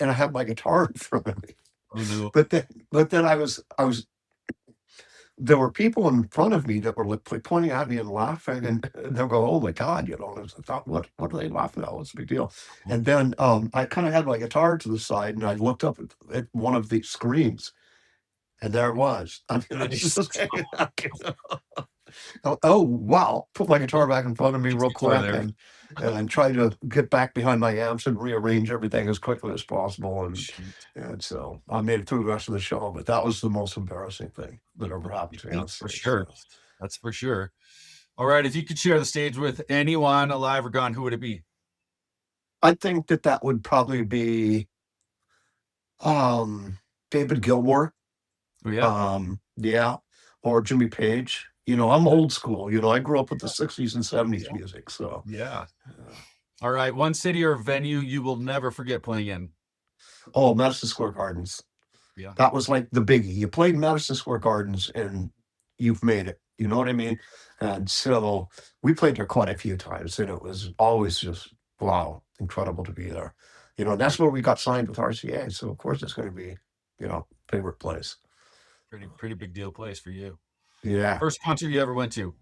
and I had my guitar in front of me, Oh no. but then I was there were people in front of me that were like pointing at me and laughing, and they'll go, "Oh my god!" And I thought, "What are they laughing at? What's the big deal?" And then I kind of had my guitar to the side, and I looked up at one of the screens, and there it was. I mean, it's Nice. just oh wow! Put my guitar back in front of me Nice real guitar quick, there. and try to get back behind my amps and rearrange everything as quickly as possible, Shoot. and so I made it through the rest of the show. But that was the most embarrassing thing that ever happened to me Yeah, on for stage. sure. That's for sure. All right. If you could share the stage with anyone alive or gone, who would it be? I think that would probably be, um, David Gilmour, Oh, yeah. yeah, or Jimmy Page. I'm old school, I grew up with the '60s and '70s Yeah. music, so, Yeah. uh All right. One city or venue you will never forget playing in. oh, Madison Square Gardens. Yeah. That was like the biggie. You played Madison Square Gardens and you've made it, you know what I mean? And so, we played there quite a few times, and it was always just, wow, incredible to be there. And that's Pretty, where we got signed with RCA, so of course it's gonna be, favorite place. pretty big deal place for you. Yeah. First concert you ever went to?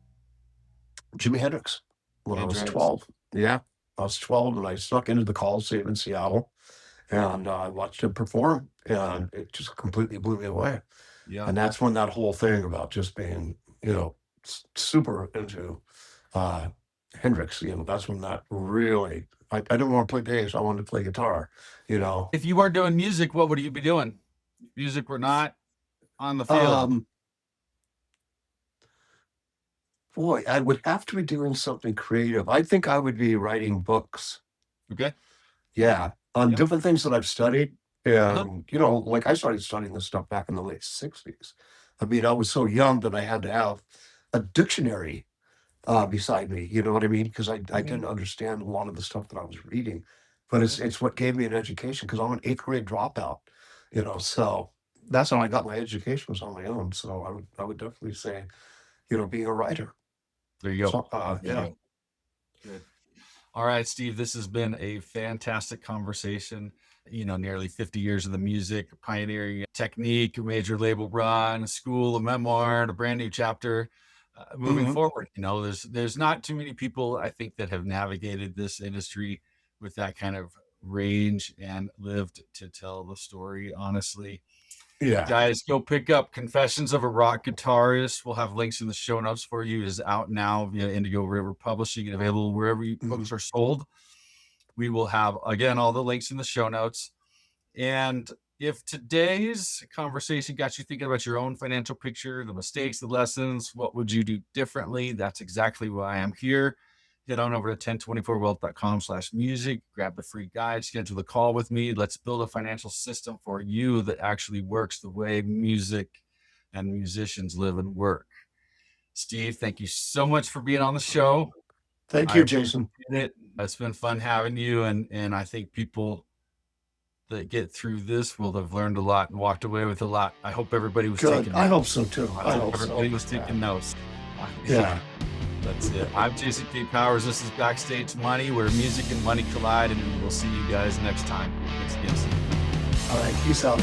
Jimi Hendrix when I was Hendrix. 12. Yeah. I was 12 and I snuck into the Coliseum in Seattle and I watched him perform and it just completely blew me away. Yeah. And that's when that whole thing about just being, super into uh, Hendrix, that's when that really, I didn't want to play bass. I wanted to play guitar, you know. If you weren't doing music, what would you be doing? Music were not on the field. Um, Boy, I would have to be doing something creative. I think I would be writing books. Okay. Yeah, on Yeah. different things that I've studied, Uh-huh. and, like, I started studying this stuff back in the late '60s. I mean, I was so young that I had to have a dictionary, beside me, you know what I mean? Because I Mhm. didn't understand a lot of the stuff that I was reading, but Yeah. it's what gave me an education. Because 'cause I'm an 8th grade dropout, so that's how I got my education was on my own, so I would definitely say, being a writer. There you go. So, There you yeah. go. Good. All right, Steve, this has been a fantastic conversation. Nearly 50 years of the music, pioneering technique, major label run, school, a memoir, and a brand new chapter. Moving Mhm. forward, there's not too many people, I think, that have navigated this industry with that kind of range and lived to tell the story honestly. Yeah. Guys, go pick up Confessions of a Rock Guitarist. We'll have links in the show notes for you. It is out now via Indigo River Publishing and available wherever books Mhm. are sold. We will have, again, all the links in the show notes. And if today's conversation got you thinking about your own financial picture, the mistakes, the lessons, what would you do differently? That's exactly why I'm here. Head on over to 1024wealth.com/music, grab the free guide, schedule a call with me. Let's build a financial system for you that actually works the way music and musicians live and work. Steve, thank you so much for being on the show. Thank I you, Jason. appreciate it. It's been fun having you, and I think people that get through this will have learned a lot and walked away with a lot. I hope everybody was Good. taking I notes. hope so too. I I hope hope everybody so. was taking notes. Yeah. That's it. I'm Jason K. Powers. This is Backstage Money, where music and money collide, and we'll see you guys next time. Thanks again. All right. Peace out.